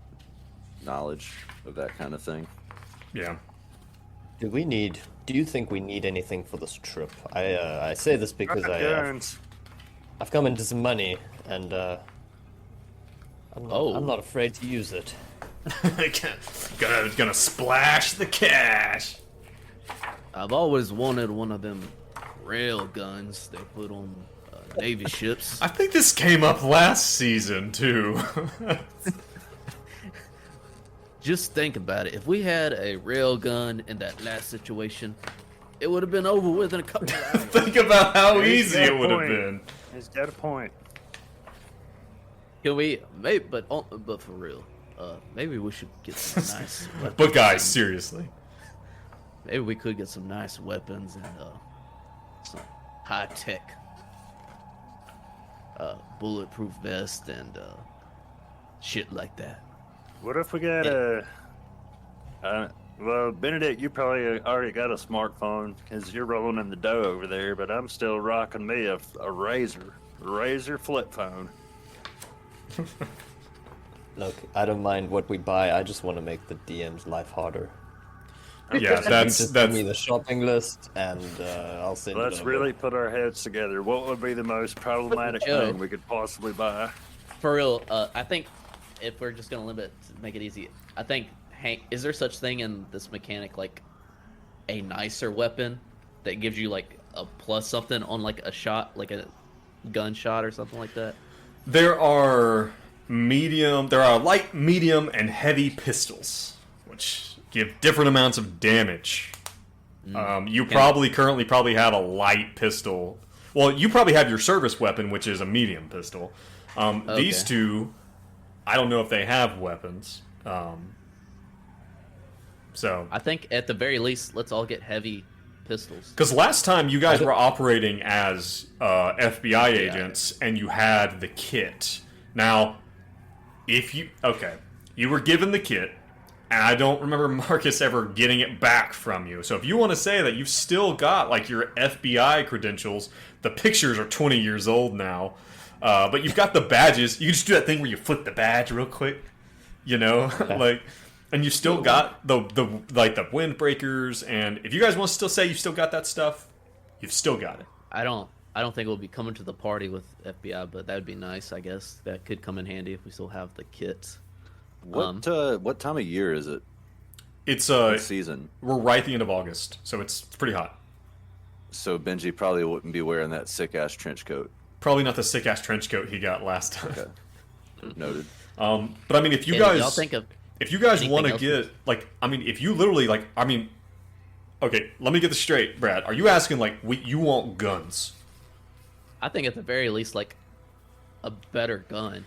knowledge of that kind of thing. Yeah. Do you think we need anything for this trip? I say this because I've come into some money and I'm not afraid to use it. gonna splash the cash. I've always wanted one of them rail guns they put on Navy ships. I think this came up last season too. Just think about it. If we had a rail gun in that last situation, it would have been over with in a couple of hours. Think about how He's easy got a it would have point. been. He's got a point. Can we? Maybe, but for real, maybe we should get some nice. Weapons. But guys, seriously. Maybe we could get some nice weapons and some high tech bulletproof vest and shit like that. What if we got well, Benedict, you probably already got a smartphone because you're rolling in the dough over there, but I'm still rocking me a Razor flip phone. Look, I don't mind what we buy. I just want to make the DM's life harder. Yeah, Just give me the shopping list, and I'll send. Let's really put our heads together. What would be the most problematic thing we could possibly buy? For real, I think if we're just gonna limit to make it easy, I think Hank, is there such thing in this mechanic like a nicer weapon that gives you like a plus something on like a shot, like a gunshot or something like that? There are light, medium, and heavy pistols, which give different amounts of damage. You currently have a light pistol. Well, you probably have your service weapon, which is a medium pistol. These two, I don't know if they have weapons. So I think at the very least, let's all get heavy pistols. because last time you guys were operating as FBI agents, and you had the kit. Now, you were given the kit, and I don't remember Marcus ever getting it back from you. So if you want to say that you've still got like your FBI credentials, the pictures are 20 years old now, but you've got the badges. You can just do that thing where you flip the badge real quick, like. And you still got the windbreakers, and if you guys want to still say you still got that stuff, you've still got it. I don't think we'll be coming to the party with FBI, but that would be nice. I guess that could come in handy if we still have the kits. What time of year is it? It's What season? We're right at the end of August, so it's pretty hot. So Benji probably wouldn't be wearing that sick ass trench coat. Probably not the sick ass trench coat he got last time. Okay. Noted. But I mean, if you Y'all guys think of if you guys anything want to else? get if you literally okay, let me get this straight, Brad. Are you asking you want guns? I think at the very least, like a better gun.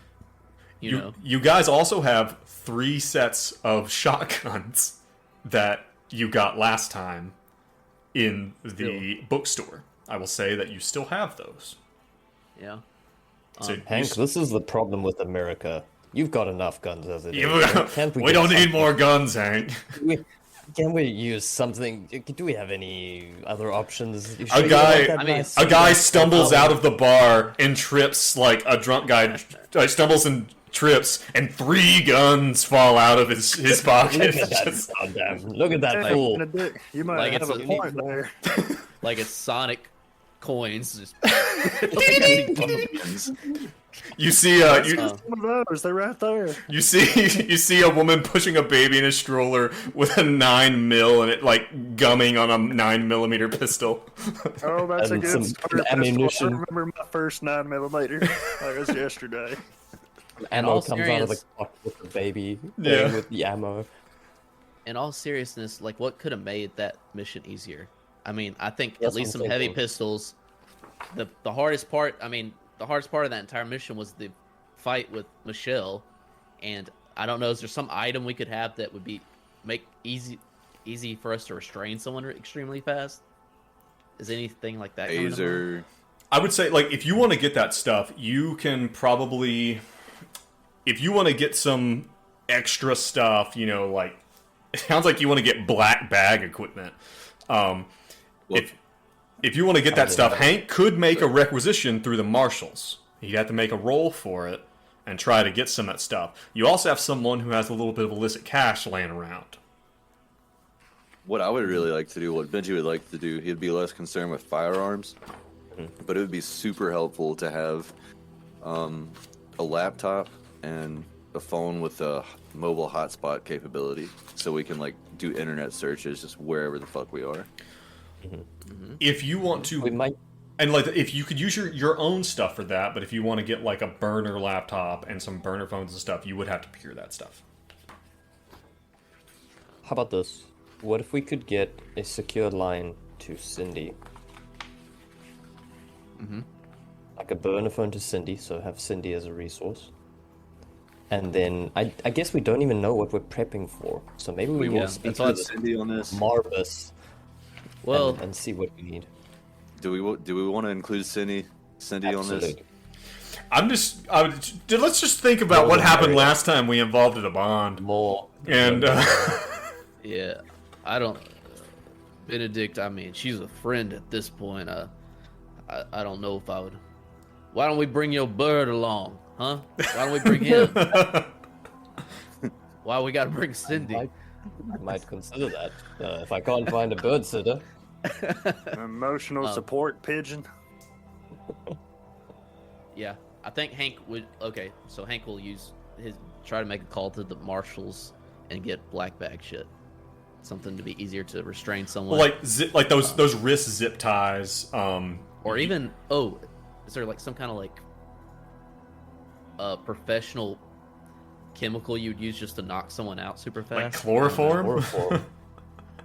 You know, You guys also have 3 sets of shotguns that you got last time in the bookstore. I will say that you still have those. yeah. So Hank, this is the problem with America. You've got enough guns as it is. Can't we get don't need something? more guns, Hank. Can we use something? Do we have any other options? You A sure you guy, want that nice- a guy stumbles out of the bar and trips like a drunk guy. Stumbles and trips, and 3 guns fall out of his pocket. Look at that goddamn! Look at that fool! You might Like have it's a a- point there. Like it's Sonic coins. Just You see, Some of those, they're right there. you see a woman pushing a baby in a stroller with a 9mm and it like gumming on a 9mm pistol. Oh, that's a And good some starter ammunition. pistol. I remember my first 9mm. That was yesterday. Ammo all comes out of the serious- cock with the baby, Yeah. playing with the ammo. in all seriousness, like what could have made that mission easier? I mean, I think That's at least what some I'm heavy thinking. pistols. The hardest part, the hardest part of that entire mission was the fight with Michelle, and I don't know, is there some item we could have that would make easy for us to restrain someone extremely fast? Is anything like that coming to mind? Taser. I would say, like, if you want to get that stuff, you can probably, if you want to get some extra stuff, like, it sounds like you want to get black bag equipment. If you want to get that stuff, Hank could make a requisition through the marshals. He'd have to make a roll for it and try to get some of that stuff. You also have someone who has a little bit of illicit cash laying around. What I would really like to do, what Benji would like to do, he'd be less concerned with firearms, but it would be super helpful to have a laptop and a phone with a mobile hotspot capability, so we can like do internet searches just wherever the fuck we are. If you want to, We might. and like if you could use your own stuff for that, but if you want to get like a burner laptop and some burner phones and stuff, you would have to procure that stuff. How about this? What if we could get a secure line to Cindy? Like a burner phone to Cindy, so have Cindy as a resource. And then I guess we don't even know what we're prepping for, so maybe we will speak to Cindy on this. Marbus. Well, and see what we need. Do we want to include Cindy on this? Let's just think about what happened last time we involved in a bond. More. And yeah, I don't. Benedict, I mean, she's a friend at this point. I don't know if I would. Why don't we bring your bird along, huh? Why don't we bring him? Why we gotta bring Cindy? I might consider that if I can't find a bird sitter. Emotional support pigeon. Yeah, I think Hank would. Okay, so Hank will try to make a call to the marshals and get black bag shit. Something to be easier to restrain someone. like those wrist zip ties. Or even is there like some kind of like professional chemical you'd use just to knock someone out super fast? Like chloroform?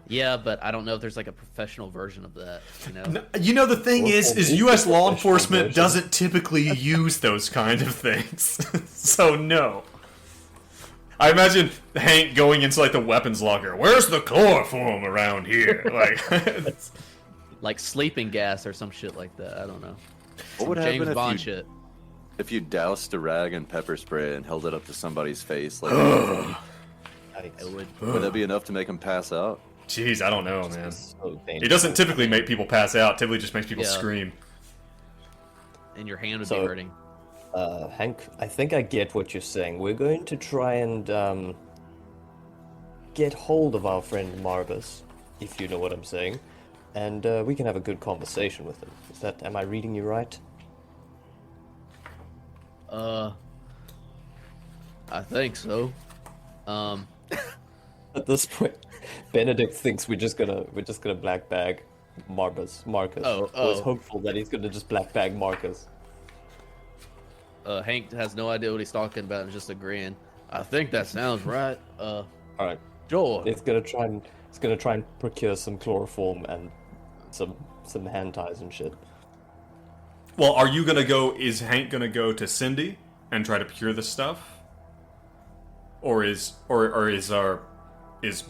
Yeah, but I don't know if there's like a professional version of that. The thing is U.S. law enforcement doesn't typically use those kind of things. So no. I imagine Hank going into like the weapons locker. Where's the chloroform around here? Like sleeping gas or some shit like that. I don't know. What would James happen Bond shit. if you doused a rag in pepper spray and held it up to somebody's face? Like, would that be enough to make them pass out? Jeez, I don't know, man. It doesn't typically make people pass out. It typically just makes people scream. And your hand would be hurting. Hank, I think I get what you're saying. We're going to try and get hold of our friend Marbus, if you know what I'm saying, and we can have a good conversation with him. Am I reading you right? I think so. At this point, Benedict thinks we're just gonna black bag Marcus. I was hopeful that he's gonna just black bag Marcus. Hank has no idea what he's talking about and just agreeing. I think that sounds right. All right, Joel. It's gonna try and procure some chloroform and some hand ties and shit. Well, is Hank gonna go to Cindy and try to procure this stuff? Or is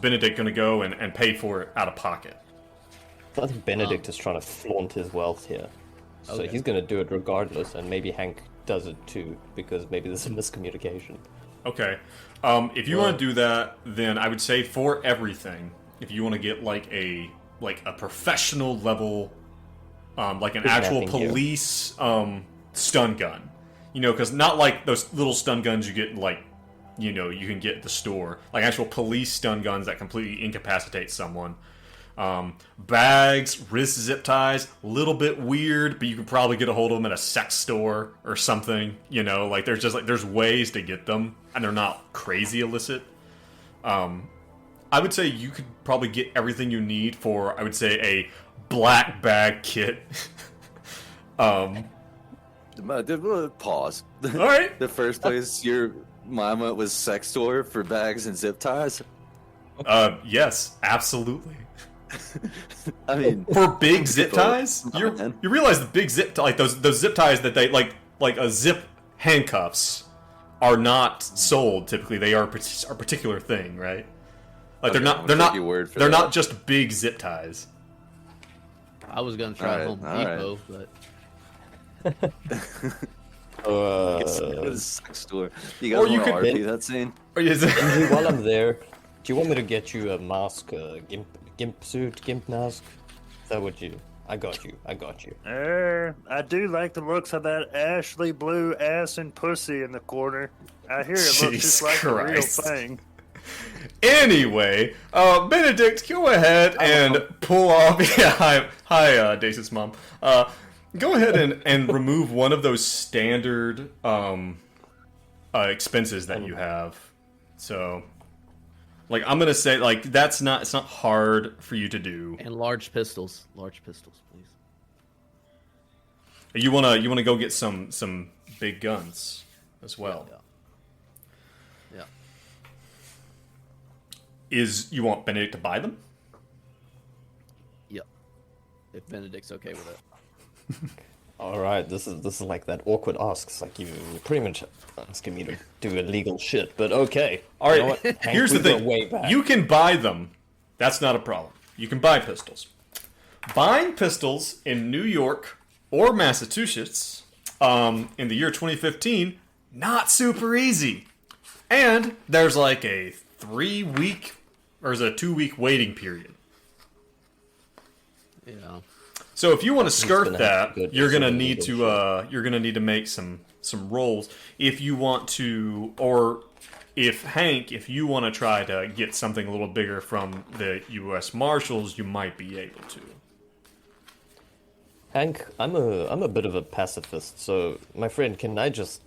Benedict gonna go and pay for it out of pocket? I think Benedict is trying to flaunt his wealth here. So he's gonna do it regardless, and maybe Hank does it too, because maybe there's a miscommunication. Okay. If you want to do that, then I would say for everything, if you want to get like a professional level, like an actual police stun gun, because not like those little stun guns you get you can get at the store, like actual police stun guns that completely incapacitate someone. Bags, wrist zip ties, a little bit weird, but you can probably get a hold of them at a sex store or something. There's ways to get them, and they're not crazy illicit. I would say you could probably get everything you need for, I would say, a black bag kit. Pause. All right. The first place your mama was sex store for bags and zip ties? Yes, absolutely. I mean, for big zip ties, you realize the big zip those zip ties that they like a zip handcuffs are not sold typically. They are a particular thing, right? Like they're not just big zip ties. I was gonna try Home Depot, but sex store. You guys want to RP that scene? Benji, while I'm there, do you want me to get you a mask, gimp suit, gimp mask? Is that what you? I got you. I do like the looks of that Ashley blue ass and pussy in the corner. I hear it looks just like a real thing. Anyway, Benedict, go ahead and pull off. Yeah, hi, Dace's mom. Go ahead and remove one of those standard expenses that you have. So, like, I'm gonna say, like, it's not hard for you to do. And large pistols, please. You wanna go get some big guns as well. Yeah. You want Benedict to buy them? Yep. If Benedict's okay with it. All right, this is like that awkward ask. It's like you're pretty much asking me to do illegal shit, but okay. All right, you know what? Hank, here's the we go thing. way back. You can buy them. That's not a problem. You can buy pistols. Buying pistols in New York or Massachusetts in the year 2015, not super easy. And there's like a 3-week or is it a 2-week waiting period. Yeah. So if you want to skirt that, you're gonna need illegal to make some rolls. If you want to, or if you want to try to get something a little bigger from the U.S. Marshals, you might be able to. Hank, I'm a bit of a pacifist, so my friend,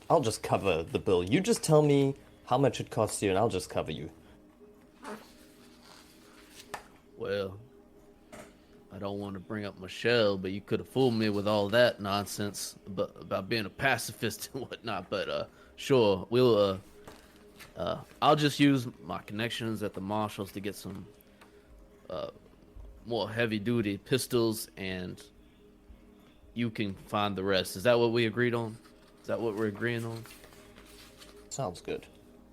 I'll just cover the bill. You just tell me how much it costs you, and I'll just cover you. Well, I don't want to bring up Michelle, but you could have fooled me with all that nonsense about being a pacifist and whatnot. But sure, we'll. I'll just use my connections at the Marshalls to get some more heavy-duty pistols, and you can find the rest. Is that what we agreed on? Is that what we're agreeing on? Sounds good.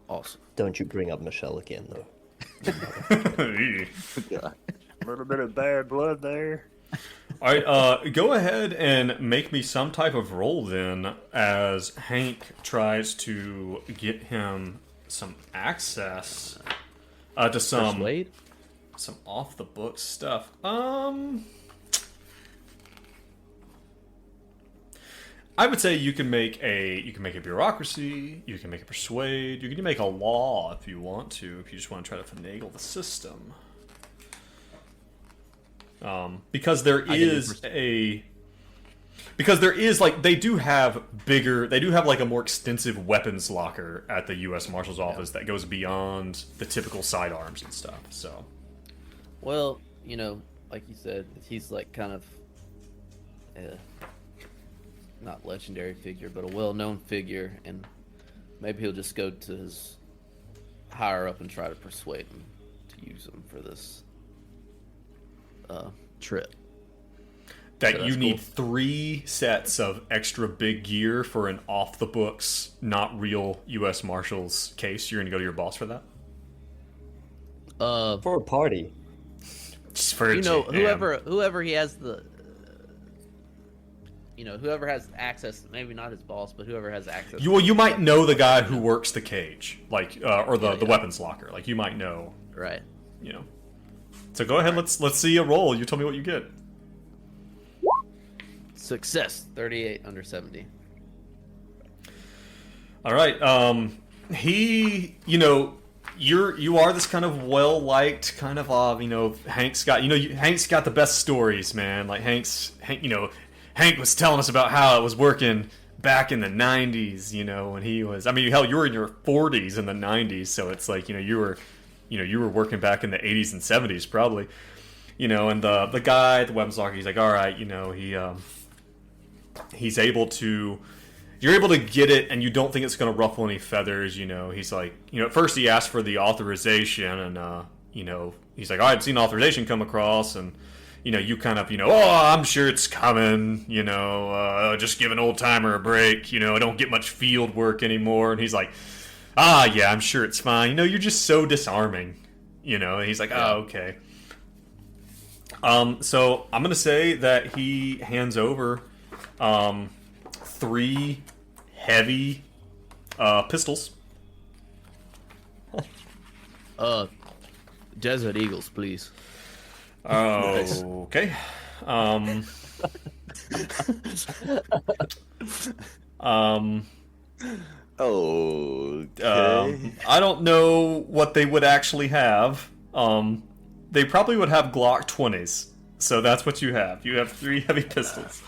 Awesome. Don't you bring up Michelle again, though. A little bit of bad blood there. All right, go ahead and make me some type of roll then, as Hank tries to get him some access to some Persuade? some off the books stuff. I would say you can make a bureaucracy, you can make a persuade, you can make a law if you want to, if you just want to try to finagle the system. Because there is like they do have like a more extensive weapons locker at the U.S. Marshal's office that goes beyond the typical sidearms and stuff. So, well, like you said, he's like kind of not legendary figure, but a well-known figure, and maybe he'll just go to his higher up and try to persuade him to use him for this trip. That you need 3 sets of extra big gear for an off-the-books, not real U.S. Marshals case. You're going to go to your boss for that? For a party. Just for a whoever he has the... whoever has access, maybe not his boss, but whoever has access. You might know the guy who works the cage, like, or the weapons locker. Like, you might know. Right. So go ahead, let's see a roll. You tell me what you get. Success, 38 under 70. All right. You are this kind of well-liked kind of Hank's got the best stories, man. Like Hank was telling us about how it was working back in the 90s, when he was, hell, you were in your 40s in the 90s, so it's like, you were working back in the 80s and 70s probably, and the guy at the weapons locker, he's like, all right, he's able to, you're able to get it and you don't think it's going to ruffle any feathers, he's like, at first he asked for the authorization and, he's like, I've seen authorization come across and, you kind of, I'm sure it's coming, just give an old timer a break, I don't get much field work anymore. And he's like, yeah, I'm sure it's fine. You're just so disarming, and he's like, oh, okay. So I'm going to say that he hands over 3 heavy pistols. Desert Eagles, please. Okay. Okay. I don't know what they would actually have. They probably would have Glock 20s. So that's what you have. You have 3 heavy pistols.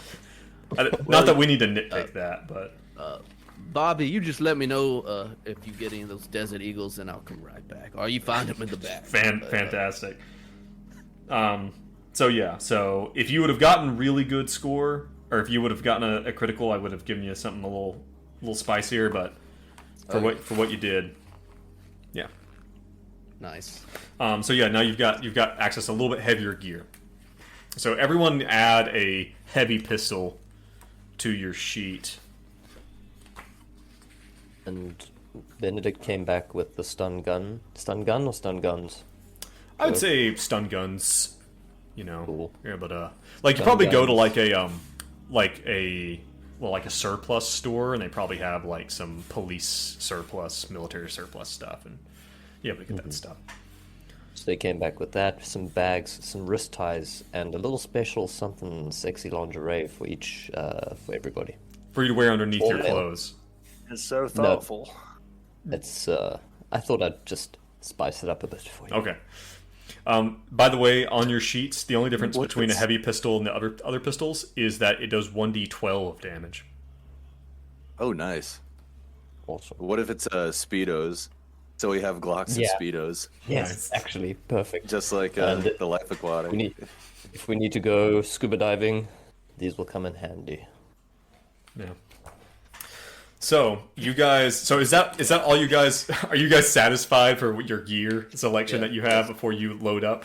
Not that we need to nitpick that, but Bobby, you just let me know if you get any of those desert eagles, and I'll come right back. Or you find them in the back. Fantastic. So if you would have gotten really good score, or if you would have gotten a critical, I would have given you something a little spicier. But for what you did, yeah, nice. Now you've got access to a little bit heavier gear. So everyone add a heavy pistol to your sheet. And Benedict came back with the stun gun. Stun gun or stun guns? I would say stun guns. You know, cool. Yeah, but you probably go to like a surplus store, and they probably have like some police surplus, military surplus stuff, and yeah, we get that stuff. So they came back with that, some bags, some wrist ties, and a little special something sexy lingerie for each, for everybody. For you to wear underneath your clothes. It's so thoughtful. No, it's, I thought I'd just spice it up a bit for you. Okay. By the way, on your sheets, the only difference between a heavy pistol and the other pistols is that it does 1d12 of damage. Oh, nice. Awesome. What if it's Speedos? So we have Glocks and Speedos. Yes, nice. Actually, perfect. Just like the Life Aquatic. If we need to go scuba diving, these will come in handy. Yeah. So you guys, is that all you guys? Are you guys satisfied for your gear selection that you have before you load up?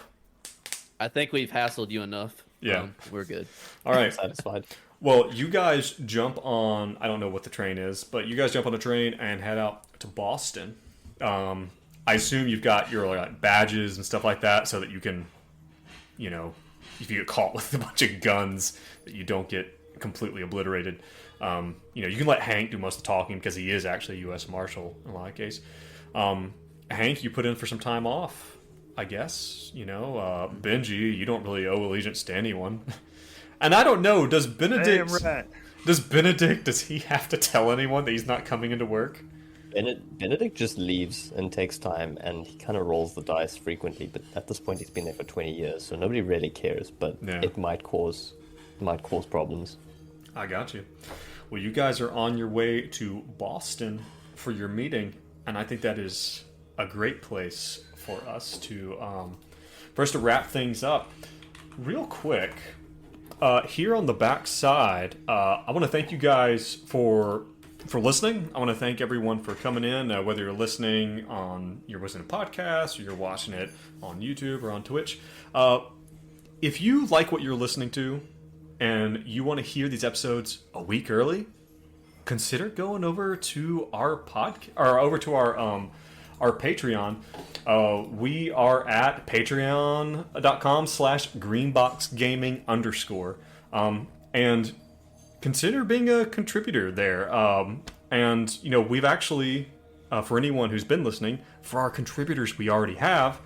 I think we've hassled you enough. Yeah, we're good. All right, satisfied. Well, you guys jump on. I don't know what the train is, but you guys jump on a train and head out to Boston. I assume you've got your like badges and stuff like that, so that you can, you know, if you get caught with a bunch of guns, that you don't get completely obliterated. You can let Hank do most of the talking because he is actually a U.S. Marshal in a lot of cases. Hank, you put in for some time off, I guess. Benji, you don't really owe allegiance to anyone. And I don't know, does Benedict does he have to tell anyone that he's not coming into work? Benedict just leaves and takes time, and he kind of rolls the dice frequently, but at this point he's been there for 20 years, so nobody really cares, but it might cause problems. I got you. Well, you guys are on your way to Boston for your meeting, and I think that is a great place for us to wrap things up. Real quick, here on the back side, I want to thank you guys for listening. I want to thank everyone for coming in, whether you're listening to a podcast or you're watching it on YouTube or on Twitch. If you like what you're listening to, and you want to hear these episodes a week early, consider going over to our over to our Patreon. We are at patreon.com/greenboxgaming_. And consider being a contributor there. We've actually, for anyone who's been listening, for our contributors we already have,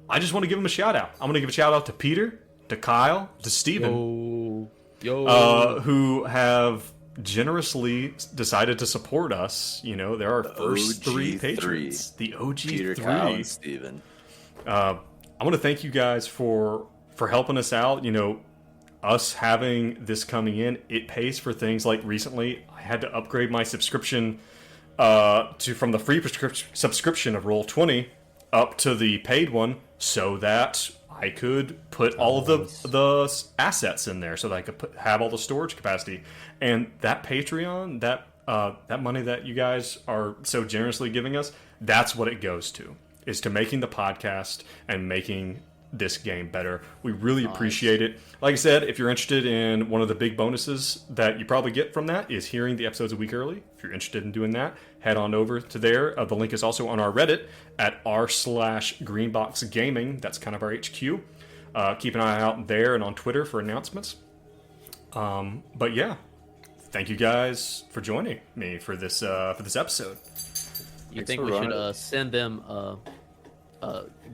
I just want to give them a shout out. I'm going to give a shout out to Peter, to Kyle, to Steven. Who have generously decided to support us. They're our first three patrons. The OG Peter, three. Kyle, and Steven. I want to thank you guys for helping us out. Us having this coming in, it pays for things like recently I had to upgrade my subscription from the free subscription of Roll20 up to the paid one so that I could put all of the assets in there, so that I could have all the storage capacity. And that Patreon, that money that you guys are so generously giving us, that's what it goes to, is to making the podcast and making this game better. We really appreciate it. Like I said, if you're interested in one of the big bonuses that you probably get from that is hearing the episodes a week early. If you're interested in doing that, head on over to there. The link is also on our Reddit at r/greenboxgaming. That's kind of our HQ. Keep an eye out there and on Twitter for announcements. But yeah, thank you guys for joining me for this episode. You think we should send them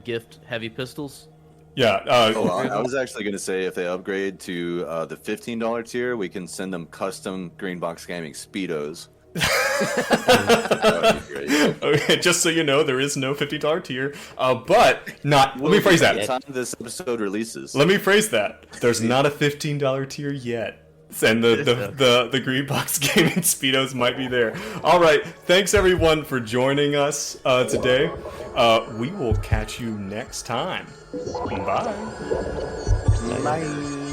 gift heavy pistols? Yeah. I was actually going to say if they upgrade to the $15 tier, we can send them custom Greenbox Gaming Speedos. That would be great. Okay, just so you know, there is no $50 tier, but not. Let me phrase that. By the time this episode releases, let me phrase that. There's not a $15 tier yet. And the Green Box Gaming Speedos might be there. All right, thanks everyone for joining us today. We will catch you next time. Bye. Bye.